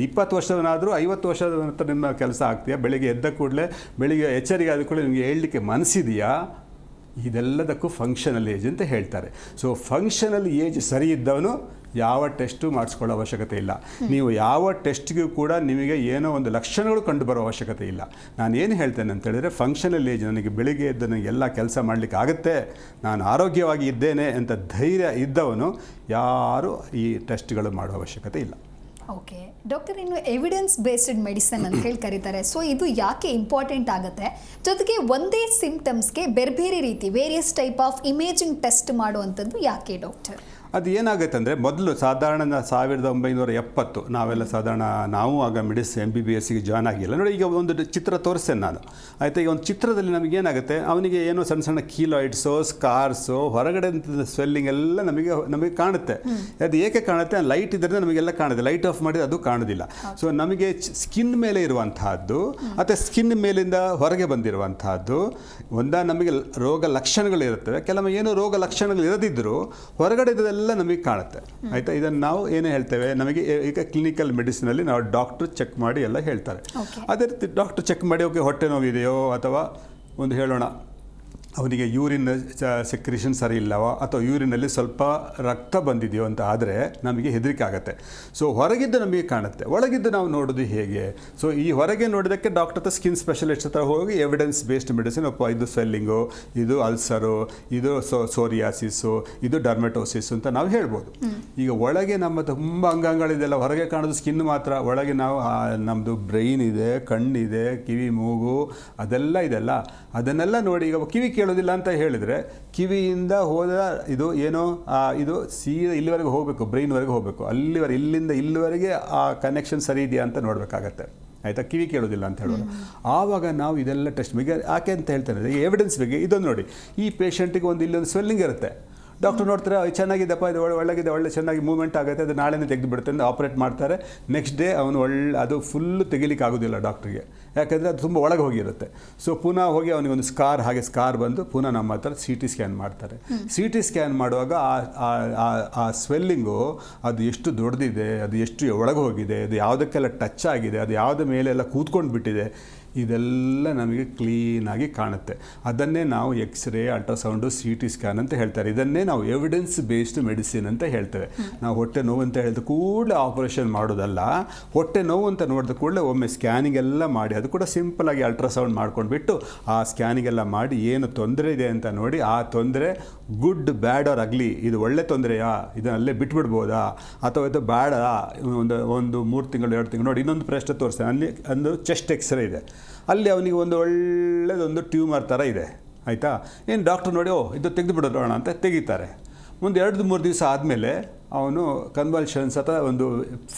20 ವರ್ಷದವನಾದರೂ 50 ವರ್ಷದ ನಂತರ ನಿಮ್ಮ ಕೆಲಸ ಆಗ್ತೀಯಾ, ಬೆಳಿಗ್ಗೆ ಎದ್ದ ಕೂಡಲೇ ಬೆಳಿಗ್ಗೆ ಎಚ್ಚರಿಕೆ ಆದ ಕೂಡಲೇ ನಿಮಗೆ ಹೇಳಲಿಕ್ಕೆ ಮನಸ್ಸಿದೆಯಾ, ಇದೆಲ್ಲದಕ್ಕೂ ಫಂಕ್ಷನಲ್ ಏಜ್ ಅಂತ ಹೇಳ್ತಾರೆ. ಸೊ ಫಂಕ್ಷನಲ್ ಏಜ್ ಸರಿ ಇದ್ದವನು ಯಾವ ಟೆಸ್ಟು ಮಾಡಿಸ್ಕೊಳ್ಳೋ ಅವಶ್ಯಕತೆ ಇಲ್ಲ. ನೀವು ಯಾವ ಟೆಸ್ಟ್ಗೂ ಕೂಡ ನಿಮಗೆ ಏನೋ ಒಂದು ಲಕ್ಷಣಗಳು ಕಂಡು ಬರೋ ಅವಶ್ಯಕತೆ ಇಲ್ಲ. ನಾನು ಏನು ಹೇಳ್ತೇನೆ ಅಂತ ಹೇಳಿದರೆ, ಫಂಕ್ಷನಲ್ ಏಜ್ ನನಗೆ ಬೆಳಿಗ್ಗೆ ಎದ್ದು ನನಗೆ ಎಲ್ಲ ಕೆಲಸ ಮಾಡಲಿಕ್ಕೆ ಆಗುತ್ತೆ, ನಾನು ಆರೋಗ್ಯವಾಗಿ ಇದ್ದೇನೆ ಅಂತ ಧೈರ್ಯ ಇದ್ದವನು ಯಾರೂ ಈ ಟೆಸ್ಟ್ಗಳು ಮಾಡೋ ಅವಶ್ಯಕತೆ ಇಲ್ಲ. ಓಕೆ ಡಾಕ್ಟರ್, ಇನ್ನು ಎವಿಡೆನ್ಸ್ ಬೇಸ್ಡ್ ಮೆಡಿಸನ್ ಅಂತ ಹೇಳಿ ಕರೀತಾರೆ. ಸೊ ಇದು ಯಾಕೆ ಇಂಪಾರ್ಟೆಂಟ್ ಆಗುತ್ತೆ? ಜೊತೆಗೆ ಒಂದೇ ಸಿಂಪ್ಟಮ್ಸ್ಗೆ ಬೇರೆ ಬೇರೆ ರೀತಿ various type of imaging test ಮಾಡುವಂಥದ್ದು ಯಾಕೆ ಡಾಕ್ಟರ್? ಅದು ಏನಾಗುತ್ತೆ ಅಂದರೆ, ಮೊದಲು ಸಾಧಾರಣ 1970 ನಾವೆಲ್ಲ ಸಾಧಾರಣ ನಾವು ಆಗ MBBSಗೆ ಜಾಯ್ನ್ ಆಗಿಲ್ಲ ನೋಡಿ. ಈಗ ಒಂದು ಚಿತ್ರ ತೋರಿಸ್ತೇನೆ ನಾನು, ಆಯಿತಾ? ಈಗ ಒಂದು ಚಿತ್ರದಲ್ಲಿ ನಮಗೇನಾಗುತ್ತೆ, ಅವನಿಗೆ ಏನೋ ಸಣ್ಣ ಸಣ್ಣ ಕೀಲಾಯ್ಡ್ಸು, ಸ್ಕಾರ್ಸು, ಹೊರಗಡೆ ಸ್ವೆಲ್ಲಿಂಗ್ ಎಲ್ಲ ನಮಗೆ ಕಾಣುತ್ತೆ. ಅದು ಏಕೆ ಕಾಣುತ್ತೆ? ಲೈಟ್ ಇದ್ದರೆ ನಮಗೆಲ್ಲ ಕಾಣುತ್ತೆ, ಲೈಟ್ ಆಫ್ ಮಾಡಿದರೆ ಅದು ಕಾಣೋದಿಲ್ಲ. ಸೊ ನಮಗೆ ಸ್ಕಿನ್ ಮೇಲೆ ಇರುವಂತಹದ್ದು ಅಥವಾ ಸ್ಕಿನ್ ಮೇಲಿಂದ ಹೊರಗೆ ಬಂದಿರುವಂತಹದ್ದು ನಮಗೆ ರೋಗ ಲಕ್ಷಣಗಳು ಇರುತ್ತವೆ. ಕೆಲವೊಮ್ಮೆ ಏನೋ ರೋಗ ಲಕ್ಷಣಗಳು ಇರದಿದ್ದರೂ ಹೊರಗಡೆ ಇದೆಲ್ಲ ನಮಗೆ ಕಾಣುತ್ತೆ, ಆಯಿತಾ? ಇದನ್ನು ನಾವು ಏನು ಹೇಳ್ತೇವೆ, ನಮಗೆ ಈಗ ಕ್ಲಿನಿಕಲ್ ಮೆಡಿಸಿನಲ್ಲಿ ನಾವು ಡಾಕ್ಟ್ರು ಚೆಕ್ ಮಾಡಿ ಎಲ್ಲ ಹೇಳ್ತಾರೆ. ಅದೇ ರೀತಿ ಡಾಕ್ಟ್ರು ಚೆಕ್ ಮಾಡಿ ಓಕೆ ಹೊಟ್ಟೆ ನೋವಿದೆಯೋ, ಅಥವಾ ಒಂದು ಹೇಳೋಣ ಅವನಿಗೆ ಯೂರಿನ್ ಸೆಕ್ರಿಷನ್ ಸರಿ ಇಲ್ಲವೋ, ಅಥವಾ ಯೂರಿನಲ್ಲಿ ಸ್ವಲ್ಪ ರಕ್ತ ಬಂದಿದೆಯೋ ಅಂತ ಆದರೆ ನಮಗೆ ಹೆದರಿಕೆ ಆಗುತ್ತೆ. ಸೊ ಹೊರಗಿದ್ದು ನಮಗೆ ಕಾಣುತ್ತೆ, ಒಳಗಿದ್ದು ನಾವು ನೋಡೋದು ಹೇಗೆ? ಸೊ ಈ ಹೊರಗೆ ನೋಡೋದಕ್ಕೆ ಡಾಕ್ಟರ್ ಹತ್ರ, ಸ್ಕಿನ್ ಸ್ಪೆಷಲಿಸ್ಟ್ ಹತ್ರ ಹೋಗಿ ಎವಿಡೆನ್ಸ್ ಬೇಸ್ಡ್ ಮೆಡಿಸಿನ್, ಇದು ಸ್ವೆಲ್ಲಿಂಗು, ಇದು ಅಲ್ಸರು, ಇದು ಸೋರಿಯಾಸಿಸ್ಸು, ಇದು ಡರ್ಮೆಟೋಸಿಸ್ ಅಂತ ನಾವು ಹೇಳ್ಬೋದು. ಈಗ ಒಳಗೆ ನಮ್ಮ ತುಂಬ ಅಂಗಾಂಗಗಳಿದೆಲ್ಲ, ಹೊರಗೆ ಕಾಣೋದು ಸ್ಕಿನ್ ಮಾತ್ರ. ಒಳಗೆ ನಾವು ನಮ್ಮದು ಬ್ರೈನ್ ಇದೆ, ಕಣ್ಣಿದೆ, ಕಿವಿ, ಮೂಗು, ಅದೆಲ್ಲ ಇದೆಲ್ಲ, ಅದನ್ನೆಲ್ಲ ನೋಡಿ. ಈಗ ಕಿವಿ ಕೇಳೋದಿಲ್ಲ ಅಂತ ಹೇಳಿದರೆ, ಕಿವಿಯಿಂದ ಹೋದ ಇದು ಏನೋ ಇದು ಸೀದಾ ಇಲ್ಲಿವರೆಗೆ ಹೋಗಬೇಕು, ಬ್ರೈನ್ವರೆಗೆ ಹೋಗಬೇಕು, ಇಲ್ಲಿಂದ ಇಲ್ಲಿವರೆಗೆ ಆ ಕನೆಕ್ಷನ್ ಸರಿ ಇದೆಯಾ ಅಂತ ನೋಡಬೇಕಾಗತ್ತೆ, ಆಯಿತಾ? ಕಿವಿ ಕೇಳೋದಿಲ್ಲ ಅಂತ ಹೇಳೋದು. ಆವಾಗ ನಾವು ಇದೆಲ್ಲ ಟೆಸ್ಟ್ ಬಗ್ಗೆ ಯಾಕೆ ಅಂತ ಹೇಳ್ತಾರೆ, ಎವಿಡೆನ್ಸ್ ಬಗ್ಗೆ ಇದೊಂದು ನೋಡಿ. ಈ ಪೇಷಂಟಿಗೆ ಇಲ್ಲೊಂದು ಸ್ವೆಲ್ಲಿಂಗ್ ಇರುತ್ತೆ, ಡಾಕ್ಟರ್ ನೋಡ್ತಾರೆ ಚೆನ್ನಾಗಿದ್ದಪ್ಪ, ಇದು ಒಳ್ಳೆಗಿದೆ, ಒಳ್ಳೆ ಚೆನ್ನಾಗಿ ಮೂವ್ಮೆಂಟ್ ಆಗುತ್ತೆ, ಅದು ನಾಳೆನೇ ತೆಗೆದು ಬಿಡುತ್ತೆ, ಆಪ್ರೇಟ್ ಮಾಡ್ತಾರೆ. ನೆಕ್ಸ್ಟ್ ಡೇ ಅವನು ಅದು ಫುಲ್ಲು ತೆಗಿಲಿಕ್ಕೆ ಆಗೋದಿಲ್ಲ ಡಾಕ್ಟ್ರಿಗೆ, ಯಾಕೆಂದರೆ ಅದು ತುಂಬ ಒಳಗೆ ಹೋಗಿರುತ್ತೆ. ಸೊ ಪುನಃ ಹೋಗಿ ಅವನಿಗೊಂದು ಸ್ಕಾರ್ ಬಂದು ಪುನಃ ನಮ್ಮ ಹತ್ರ CT ಸ್ಕ್ಯಾನ್ ಮಾಡ್ತಾರೆ. CT ಸ್ಕ್ಯಾನ್ ಮಾಡುವಾಗ ಆ ಸ್ವೆಲ್ಲಿಂಗು ಅದು ಎಷ್ಟು ದೊಡ್ಡದಿದೆ, ಅದು ಎಷ್ಟು ಒಳಗೆ ಹೋಗಿದೆ, ಅದು ಯಾವುದಕ್ಕೆಲ್ಲ ಟಚ್ ಆಗಿದೆ, ಅದು ಯಾವುದ ಮೇಲೆಲ್ಲ ಕೂತ್ಕೊಂಡು ಬಿಟ್ಟಿದೆ, ಇದೆಲ್ಲ ನಮಗೆ ಕ್ಲೀನಾಗಿ ಕಾಣುತ್ತೆ. ಅದನ್ನೇ ನಾವು ಎಕ್ಸ್ರೇ, ಅಲ್ಟ್ರಾಸೌಂಡು, CT ಸ್ಕ್ಯಾನ್ ಅಂತ ಹೇಳ್ತಾರೆ. ಇದನ್ನೇ ನಾವು ಎವಿಡೆನ್ಸ್ ಬೇಸ್ಡ್ ಮೆಡಿಸಿನ್ ಅಂತ ಹೇಳ್ತೇವೆ. ನಾವು ಹೊಟ್ಟೆ ನೋವು ಅಂತ ಹೇಳಿದ ಕೂಡಲೇ ಆಪರೇಷನ್ ಮಾಡೋದಲ್ಲ, ಹೊಟ್ಟೆ ನೋವು ಅಂತ ನೋಡಿದ ಕೂಡಲೇ ಒಮ್ಮೆ ಸ್ಕ್ಯಾನಿಂಗ್ ಎಲ್ಲ ಮಾಡಿ, ಅದು ಕೂಡ ಸಿಂಪಲಾಗಿ ಅಲ್ಟ್ರಾಸೌಂಡ್ ಮಾಡ್ಕೊಂಡ್ಬಿಟ್ಟು ಆ ಸ್ಕ್ಯಾನಿಂಗ್ ಎಲ್ಲ ಮಾಡಿ ಏನು ತೊಂದರೆ ಇದೆ ಅಂತ ನೋಡಿ, ಆ ತೊಂದರೆ ಗುಡ್, ಬ್ಯಾಡ್ ಆರ್ ಅಗ್ಲಿ, ಇದು ಒಳ್ಳೆ ತೊಂದರೆಯಾ, ಇದನ್ನು ಅಲ್ಲೇ ಬಿಟ್ಬಿಡ್ಬೋದಾ, ಅಥವಾ ಇದು ಬ್ಯಾಡ, ಒಂದು 3 ತಿಂಗಳು 2 ತಿಂಗಳು ನೋಡಿ. ಇನ್ನೊಂದು ಪ್ರಶ್ನೆ ತೋರಿಸ್ತೇನೆ. ಅಲ್ಲಿ ಒಂದು ಚೆಸ್ಟ್ ಎಕ್ಸ್ರೇ ಇದೆ, ಅಲ್ಲಿ ಅವನಿಗೆ ಒಂದು ಒಳ್ಳೆಯದೊಂದು ಟ್ಯೂಮರ್ ಥರ ಇದೆ, ಆಯಿತಾ? ಏನು ಡಾಕ್ಟ್ರು ನೋಡಿ ಇದು ತೆಗೆದು ಬಿಡೋಣ ಅಂತ ತೆಗಿತಾರೆ. ಮುಂದೆ 2-3 ದಿವಸ ಆದಮೇಲೆ ಅವನು ಕನ್ವಲ್ಷನ್ಸ್ ಅಥವಾ ಒಂದು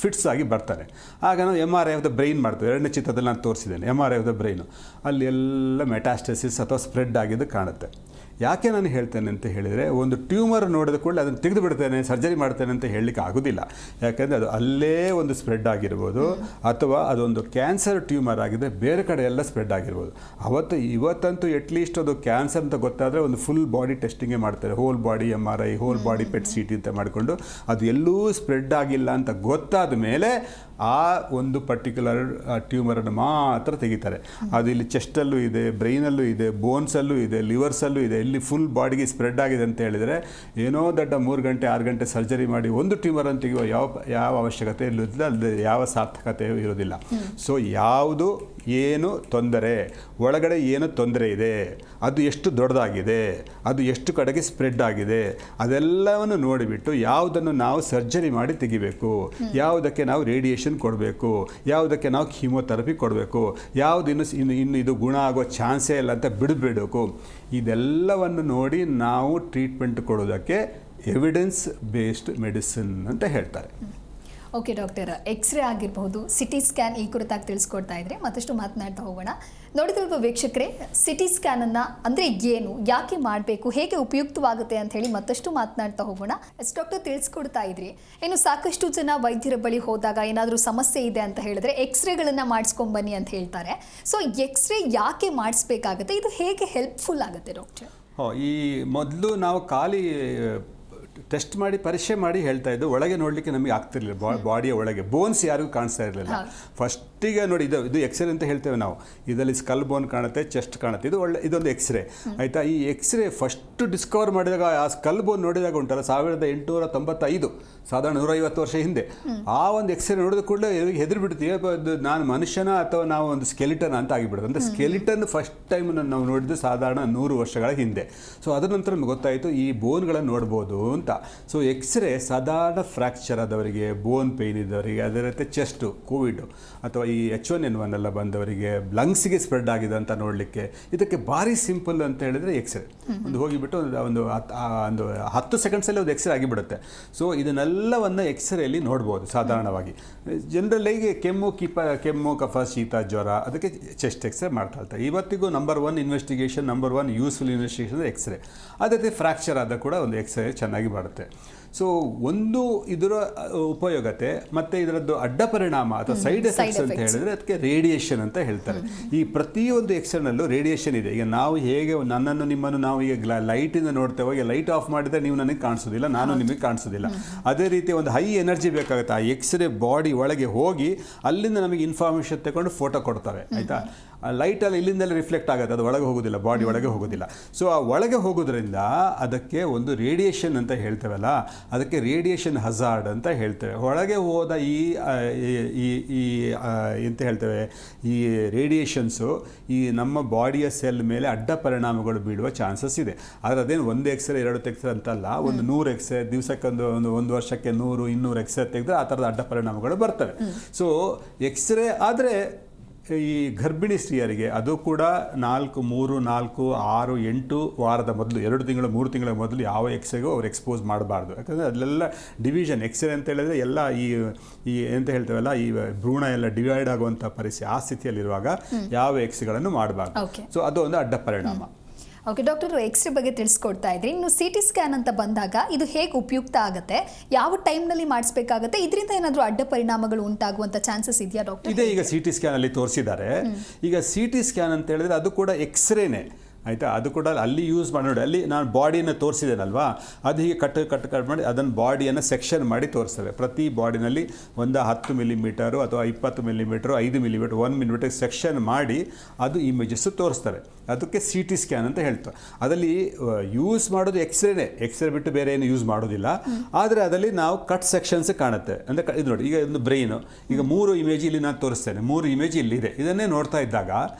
ಫಿಟ್ಸ್ ಆಗಿ ಬರ್ತಾನೆ. ಆಗ ನಾವು MRI ಆಫ್ ದ ಬ್ರೈನ್ ಮಾಡ್ತೇವೆ. 2ನೇ ಚಿತ್ರದಲ್ಲಿ ನಾನು ತೋರಿಸಿದ್ದೇನೆ, MRI ಆಫ್ ದ ಬ್ರೈನು. ಅಲ್ಲಿ ಎಲ್ಲ ಮೆಟಾಸ್ಟಸಿಸ್ ಅಥವಾ ಸ್ಪ್ರೆಡ್ ಆಗಿದ್ದು ಕಾಣುತ್ತೆ. ಯಾಕೆ ನಾನು ಹೇಳ್ತೇನೆ ಅಂತ ಹೇಳಿದರೆ, ಒಂದು ಟ್ಯೂಮರ್ ನೋಡಿದ ಕೂಡಲೇ ಅದನ್ನು ತೆಗೆದು ಬಿಡ್ತೇನೆ, ಸರ್ಜರಿ ಮಾಡ್ತೇನೆ ಅಂತ ಹೇಳಲಿಕ್ಕೆ ಆಗೋದಿಲ್ಲ. ಯಾಕೆಂದರೆ ಅದು ಅಲ್ಲೇ ಒಂದು ಸ್ಪ್ರೆಡ್ ಆಗಿರ್ಬೋದು, ಅಥವಾ ಅದೊಂದು ಕ್ಯಾನ್ಸರ್ ಟ್ಯೂಮರ್ ಆಗಿದೆ, ಬೇರೆ ಕಡೆ ಎಲ್ಲ ಸ್ಪ್ರೆಡ್ ಆಗಿರ್ಬೋದು. ಇವತ್ತಂತೂ ಎಟ್ಲೀಸ್ಟ್ ಅದು ಕ್ಯಾನ್ಸರ್ ಅಂತ ಗೊತ್ತಾದರೆ ಒಂದು ಫುಲ್ ಬಾಡಿ ಟೆಸ್ಟಿಂಗೇ ಮಾಡ್ತಾರೆ, whole body MRI, whole body PET CT ಅಂತ ಮಾಡಿಕೊಂಡು, ಅದು ಎಲ್ಲೂ ಸ್ಪ್ರೆಡ್ ಆಗಿಲ್ಲ ಅಂತ ಗೊತ್ತಾದ ಮೇಲೆ ಆ ಒಂದು ಪರ್ಟಿಕ್ಯುಲರ್ ಟ್ಯೂಮರನ್ನು ಮಾತ್ರ ತೆಗಿತಾರೆ. ಅದು ಇಲ್ಲಿ ಚೆಸ್ಟಲ್ಲೂ ಇದೆ, ಬ್ರೈನಲ್ಲೂ ಇದೆ, ಬೋನ್ಸಲ್ಲೂ ಇದೆ, ಲಿವರ್ಸಲ್ಲೂ ಇದೆ, ಇಲ್ಲಿ ಫುಲ್ ಬಾಡಿಗೆ ಸ್ಪ್ರೆಡ್ ಆಗಿದೆ ಅಂತ ಹೇಳಿದರೆ ಏನೋ ದೊಡ್ಡ 3 ಗಂಟೆ 6 ಗಂಟೆ ಸರ್ಜರಿ ಮಾಡಿ ಒಂದು ಟ್ಯೂಮರನ್ನು ತೆಗೆಯುವ ಯಾವ ಅವಶ್ಯಕತೆ ಇರೋದಿಲ್ಲ, ಅಲ್ಲಿ ಯಾವ ಸಾರ್ಥಕತೆಯೂ ಇರೋದಿಲ್ಲ. ಸೊ ಯಾವುದು ಏನು ತೊಂದರೆ, ಒಳಗಡೆ ಏನು ತೊಂದರೆ ಇದೆ, ಅದು ಎಷ್ಟು ದೊಡ್ಡದಾಗಿದೆ, ಅದು ಎಷ್ಟು ಕಡೆಗೆ ಸ್ಪ್ರೆಡ್ ಆಗಿದೆ, ಅದೆಲ್ಲವನ್ನು ನೋಡಿಬಿಟ್ಟು ಯಾವುದನ್ನು ನಾವು ಸರ್ಜರಿ ಮಾಡಿ ತೆಗಿಬೇಕು, ಯಾವುದಕ್ಕೆ ನಾವು ರೇಡಿಯೇಷನ್ ಕೊಡಬೇಕು, ಯಾವುದಕ್ಕೆ ನಾವು ಕೀಮೋಥೆರಪಿ ಕೊಡಬೇಕು, ಯಾವುದು ಇನ್ನು ಇದು ಗುಣ ಆಗೋ ಚಾನ್ಸೇ ಇಲ್ಲ ಅಂತ ಬಿಡಬೇಕು, ಇದೆಲ್ಲವನ್ನು ನೋಡಿ ನಾವು ಟ್ರೀಟ್ಮೆಂಟ್ ಕೊಡೋದಕ್ಕೆ ಎವಿಡೆನ್ಸ್ ಬೇಸ್ಡ್ ಮೆಡಿಸಿನ್ ಅಂತ ಹೇಳ್ತಾರೆ. ಓಕೆ ಡಾಕ್ಟರ್, ಎಕ್ಸ್ರೇ ಆಗಿರಬಹುದು, ಸಿಟಿ ಸ್ಕ್ಯಾನ್ ಈ ಕುರಿತಾಗಿ ತಿಳಿಸ್ಕೊಡ್ತಾ ಇದ್ರೆ ಮತ್ತಷ್ಟು ಮಾತನಾಡ್ತಾ ಹೋಗೋಣ. ನೋಡಿದಲ್ವ ವೀಕ್ಷಕರೇ, ಸಿಟಿ ಸ್ಕ್ಯಾನನ್ನು ಅಂದರೆ ಏನು, ಯಾಕೆ ಮಾಡಬೇಕು, ಹೇಗೆ ಉಪಯುಕ್ತವಾಗುತ್ತೆ ಅಂತ ಹೇಳಿ ಮತ್ತಷ್ಟು ಮಾತನಾಡ್ತಾ ಹೋಗೋಣ. ಡಾಕ್ಟರ್ ತಿಳಿಸ್ಕೊಡ್ತಾ ಇದ್ರಿ, ಇನ್ನು ಸಾಕಷ್ಟು ಜನ ವೈದ್ಯರ ಬಳಿ ಹೋದಾಗ ಏನಾದರೂ ಸಮಸ್ಯೆ ಇದೆ ಅಂತ ಹೇಳಿದ್ರೆ ಎಕ್ಸ್ರೇಗಳನ್ನು ಮಾಡಿಸ್ಕೊಂಬನ್ನಿ ಅಂತ ಹೇಳ್ತಾರೆ. ಸೊ ಎಕ್ಸ್ರೇ ಯಾಕೆ ಮಾಡಿಸ್ಬೇಕಾಗುತ್ತೆ, ಇದು ಹೇಗೆ ಹೆಲ್ಪ್ಫುಲ್ ಆಗುತ್ತೆ ಡಾಕ್ಟರ್? ಈ ಮೊದಲು ನಾವು ಖಾಲಿ ಟೆಸ್ಟ್ ಮಾಡಿ ಪರೀಕ್ಷೆ ಮಾಡಿ ಹೇಳ್ತಾ ಇದ್ದು, ಒಳಗೆ ನೋಡಲಿಕ್ಕೆ ನಮಗೆ ಆಗ್ತಿರ್ಲಿಲ್ಲ. ಬಾಡಿಯ ಒಳಗೆ ಬೋನ್ಸ್ ಯಾರಿಗೂ ಕಾಣಿಸ್ತಾ ಇರಲಿಲ್ಲ. ಫಸ್ಟಿಗೆ ನೋಡಿ, ಇದು ಎಕ್ಸ್ರೇ ಅಂತ ಹೇಳ್ತೇವೆ ನಾವು. ಇದರಲ್ಲಿ ಸ್ಕಲ್ ಬೋನ್ ಕಾಣುತ್ತೆ, ಚೆಸ್ಟ್ ಕಾಣುತ್ತೆ, ಇದೊಂದು ಎಕ್ಸ್ರೇ ಆಯಿತಾ. ಈ ಎಕ್ಸ್ರೇ ಫಸ್ಟ್ ಡಿಸ್ಕವರ್ ಮಾಡಿದಾಗ, ಆ ಸ್ಕಲ್ ಬೋನ್ ನೋಡಿದಾಗ ಉಂಟಲ್ಲ, 1895, ಸಾಧಾರಣ 150 ವರ್ಷ ಹಿಂದೆ, ಆ ಒಂದು ಎಕ್ಸ್ರೇ ನೋಡಿದ ಕೂಡಲೇ ಹೆದರಿ ಬಿಡ್ತೀವಿ, ನಾನು ಮನುಷ್ಯನ ಅಥವಾ ನಾವು ಒಂದು ಸ್ಕೆಲಿಟನ್ ಅಂತ ಆಗಿಬಿಡೋದು. ಅಂದರೆ ಸ್ಕೆಲಿಟನ್ ಫಸ್ಟ್ ಟೈಮ್ ನಾವು ನೋಡಿದ್ದು ಸಾಧಾರಣ 100 ವರ್ಷಗಳ ಹಿಂದೆ. ಸೊ ಅದರ ನಂತರ ನಮ್ಗೆ ಗೊತ್ತಾಯಿತು ಈ ಬೋನ್ಗಳನ್ನು ನೋಡ್ಬೋದು ಅಂತ. ಸೊ ಎಕ್ಸ್ರೇ ಸಾಧಾರಣ ಫ್ರ್ಯಾಕ್ಚರ್ ಆದವರಿಗೆ, ಬೋನ್ ಪೇಯ್ನ್ ಇದ್ದವರಿಗೆ, ಅದೇ ರೀತಿ ಚೆಸ್ಟು, ಕೋವಿಡ್ ಅಥವಾ ಈ H1N1 ಎಲ್ಲ ಬಂದವರಿಗೆ, ಲಂಗ್ಸಿಗೆ ಸ್ಪ್ರೆಡ್ ಆಗಿದೆ ಅಂತ ನೋಡಲಿಕ್ಕೆ ಇದಕ್ಕೆ ಭಾರಿ ಸಿಂಪಲ್ ಅಂತ ಹೇಳಿದರೆ ಎಕ್ಸ್ರೇ. ಒಂದು ಹೋಗಿಬಿಟ್ಟು ಒಂದು 10 ಸೆಕೆಂಡ್ಸಲ್ಲಿ ಒಂದು ಎಕ್ಸ್ರೇ ಆಗಿಬಿಡುತ್ತೆ. ಸೊ ಇದನ್ನೆಲ್ಲವನ್ನು ಎಕ್ಸ್ರೇಲಿ ನೋಡ್ಬೋದು ಸಾಧಾರಣವಾಗಿ. ಜನರಲ್ಲಾಗಿ ಕೆಮ್ಮು, ಕಫ, ಶೀತ, ಜ್ವರ, ಅದಕ್ಕೆ ಚೆಸ್ಟ್ ಎಕ್ಸ್ರೇ ಮಾಡ್ಕೊಳ್ತಾರೆ. ಇವತ್ತಿಗೂ number 1 investigation, number 1 useful investigation X-ray. ಅದೇ ರೀತಿ ಫ್ರ್ಯಾಕ್ಚರ್ ಆದ ಕೂಡ ಒಂದು ಎಕ್ಸ್ರೇ ಚೆನ್ನಾಗಿ ಮಾಡುತ್ತೆ. ಸೊ ಒಂದು ಇದರ ಉಪಯೋಗತೆ ಮತ್ತು ಇದರದ್ದು ಅಡ್ಡ ಪರಿಣಾಮ ಅಥವಾ ಸೈಡ್ ಎಫೆಕ್ಟ್ಸ್ ಅಂತ ಹೇಳಿದ್ರೆ ಅದಕ್ಕೆ ರೇಡಿಯೇಷನ್ ಅಂತ ಹೇಳ್ತಾರೆ. ಈ ಪ್ರತಿಯೊಂದು ಎಕ್ಸ್ರೇನಲ್ಲೂ ರೇಡಿಯೇಷನ್ ಇದೆ. ಈಗ ನಾವು ಹೇಗೆ ನನ್ನನ್ನು ನಿಮ್ಮನ್ನು ನಾವು ಈಗ ಲೈಟಿಂದ ನೋಡ್ತೇವೆ, ಈಗ ಲೈಟ್ ಆಫ್ ಮಾಡಿದರೆ ನೀವು ನನಗೆ ಕಾಣಿಸೋದಿಲ್ಲ, ನಾನು ನಿಮಗೆ ಕಾಣಿಸೋದಿಲ್ಲ. ಅದೇ ರೀತಿ ಒಂದು ಹೈ ಎನರ್ಜಿ ಬೇಕಾಗುತ್ತೆ. ಆ ಎಕ್ಸ್ರೇ ಬಾಡಿ ಒಳಗೆ ಹೋಗಿ ಅಲ್ಲಿಂದ ನಮಗೆ ಇನ್ಫಾರ್ಮೇಷನ್ ತಗೊಂಡು ಫೋಟೋ ಕೊಡ್ತವೆ, ಆಯಿತಾ. ಲೈಟಲ್ಲಿ ಇಲ್ಲಿಂದಲೇ ರಿಫ್ಲೆಕ್ಟ್ ಆಗುತ್ತೆ, ಅದು ಒಳಗೆ ಹೋಗೋದಿಲ್ಲ, ಬಾಡಿ ಒಳಗೆ ಹೋಗೋದಿಲ್ಲ. ಸೊ ಆ ಒಳಗೆ ಹೋಗೋದ್ರಿಂದ ಅದಕ್ಕೆ ಒಂದು ರೇಡಿಯೇಷನ್ ಅಂತ ಹೇಳ್ತೇವಲ್ಲ, ಅದಕ್ಕೆ ರೇಡಿಯೇಷನ್ ಹಜಾರ್ಡ್ ಅಂತ ಹೇಳ್ತೇವೆ. ಒಳಗೆ ಹೋದ ಈ ಎಂತ ಹೇಳ್ತೇವೆ, ಈ ರೇಡಿಯೇಷನ್ಸು ಈ ನಮ್ಮ ಬಾಡಿಯ ಸೆಲ್ ಮೇಲೆ ಅಡ್ಡ ಪರಿಣಾಮಗಳು ಬೀಳುವ ಚಾನ್ಸಸ್ ಇದೆ. ಆದರೆ ಅದೇನು ಒಂದು ಎಕ್ಸ್ರೇ 2 ಎಕ್ಸ್ರೇ ಅಂತಲ್ಲ, ಒಂದು 100 ಎಕ್ಸ್ರೇ, ದಿವಸಕ್ಕೆ ಒಂದು ವರ್ಷಕ್ಕೆ 100-200 ಎಕ್ಸ್ರೇ ತೆಗೆದ್ರೆ ಆ ಥರದ ಅಡ್ಡ ಪರಿಣಾಮಗಳು ಬರ್ತವೆ. ಸೊ ಎಕ್ಸ್ರೇ ಆದರೆ ಈ ಗರ್ಭಿಣಿ ಸ್ತ್ರೀಯರಿಗೆ ಅದು ಕೂಡ 4, 3, 4, 6, 8 ವಾರದ ಮೊದಲು, 2 ತಿಂಗಳು 3 ತಿಂಗಳ ಮೊದಲು ಯಾವ ಎಕ್ಸ್ರೇಗೂ ಅವ್ರು ಎಕ್ಸ್ಪೋಸ್ ಮಾಡಬಾರ್ದು. ಯಾಕಂದರೆ ಅಲ್ಲೆಲ್ಲ ಡಿವಿಷನ್, ಎಕ್ಸ್ರೇ ಅಂತ ಹೇಳಿದ್ರೆ ಎಲ್ಲ ಈ ಎಂತ ಹೇಳ್ತೇವಲ್ಲ, ಈ ಭ್ರೂಣ ಎಲ್ಲ ಡಿವೈಡ್ ಆಗುವಂಥ ಪರಿಸ್ಥಿತಿ, ಆ ಸ್ಥಿತಿಯಲ್ಲಿರುವಾಗ ಯಾವ ಎಕ್ಸ್ರೇಗಳನ್ನು ಮಾಡಬಾರ್ದು. ಸೊ ಅದು ಒಂದು ಅಡ್ಡ ಪರಿಣಾಮ. ಓಕೆ ಡಾಕ್ಟರ್, ಎಕ್ಸ್ರೇ ಬಗ್ಗೆ ತಿಳಿಸ್ಕೊಡ್ತಾ ಇದ್ರಿ. ಇನ್ನು CT ಸ್ಕ್ಯಾನ್ ಅಂತ ಬಂದಾಗ ಇದು ಹೇಗೆ ಉಪಯುಕ್ತ ಆಗುತ್ತೆ, ಯಾವ ಟೈಮ್ನಲ್ಲಿ ಮಾಡಿಸ್ಬೇಕಾಗುತ್ತೆ, ಇದರಿಂದ ಏನಾದರೂ ಅಡ್ಡ ಪರಿಣಾಮಗಳು ಉಂಟಾಗುವಂಥ ಚಾನ್ಸಸ್ ಇದೆಯಾ ಡಾಕ್ಟರ್? ಇದೆ. ಈಗ CT ಸ್ಕ್ಯಾನಲ್ಲಿ ತೋರಿಸಿದ್ದಾರೆ. ಈಗ CT ಸ್ಕ್ಯಾನ್ ಅಂತ ಹೇಳಿದ್ರೆ ಅದು ಕೂಡ ಎಕ್ಸ್ರೇನೇ, ಆಯಿತಾ. ಅದು ಕೂಡ ಅಲ್ಲಿ ಯೂಸ್ ಮಾಡಿ ನೋಡಿ, ಅಲ್ಲಿ ನಾನು ಬಾಡಿಯನ್ನು ತೋರಿಸಿದ್ದೇನಲ್ವಾ, ಅದು ಹೀಗೆ ಕಟ್ ಮಾಡಿ ಅದನ್ನು ಬಾಡಿಯನ್ನು ಸೆಕ್ಷನ್ ಮಾಡಿ ತೋರಿಸ್ತವೆ. ಪ್ರತಿ ಬಾಡಿನಲ್ಲಿ ಒಂದು 10 ಮಿಲಿಮೀಟರು ಅಥವಾ 20 ಮಿಲಿಮೀಟರು, 5 ಮಿಲಿಮೀಟರ್, 1 ಮಿಲಿಮೀಟರ್ ಸೆಕ್ಷನ್ ಮಾಡಿ ಅದು ಇಮೇಜಸ್ಸು ತೋರಿಸ್ತವೆ. ಅದಕ್ಕೆ CT ಸ್ಕ್ಯಾನ್ ಅಂತ ಹೇಳ್ತಾರೆ. ಅದರಲ್ಲಿ ಯೂಸ್ ಮಾಡೋದು ಎಕ್ಸ್ರೇನೇ, ಎಕ್ಸ್ರೇ ಬಿಟ್ಟು ಬೇರೆ ಏನು ಯೂಸ್ ಮಾಡೋದಿಲ್ಲ. ಆದರೆ ಅದರಲ್ಲಿ ನಾವು ಕಟ್ ಸೆಕ್ಷನ್ಸ್ ಕಾಣುತ್ತೆ. ಅಂದರೆ ಇದು ನೋಡಿ, ಈಗ ಒಂದು ಬ್ರೈನು, ಈಗ 3 ಇಮೇಜ್ ಇಲ್ಲಿ ನಾನು ತೋರಿಸ್ತೇನೆ, 3 ಇಮೇಜ್ ಇಲ್ಲಿದೆ. ಇದನ್ನೇ ನೋಡ್ತಾ ಇದ್ದಾಗ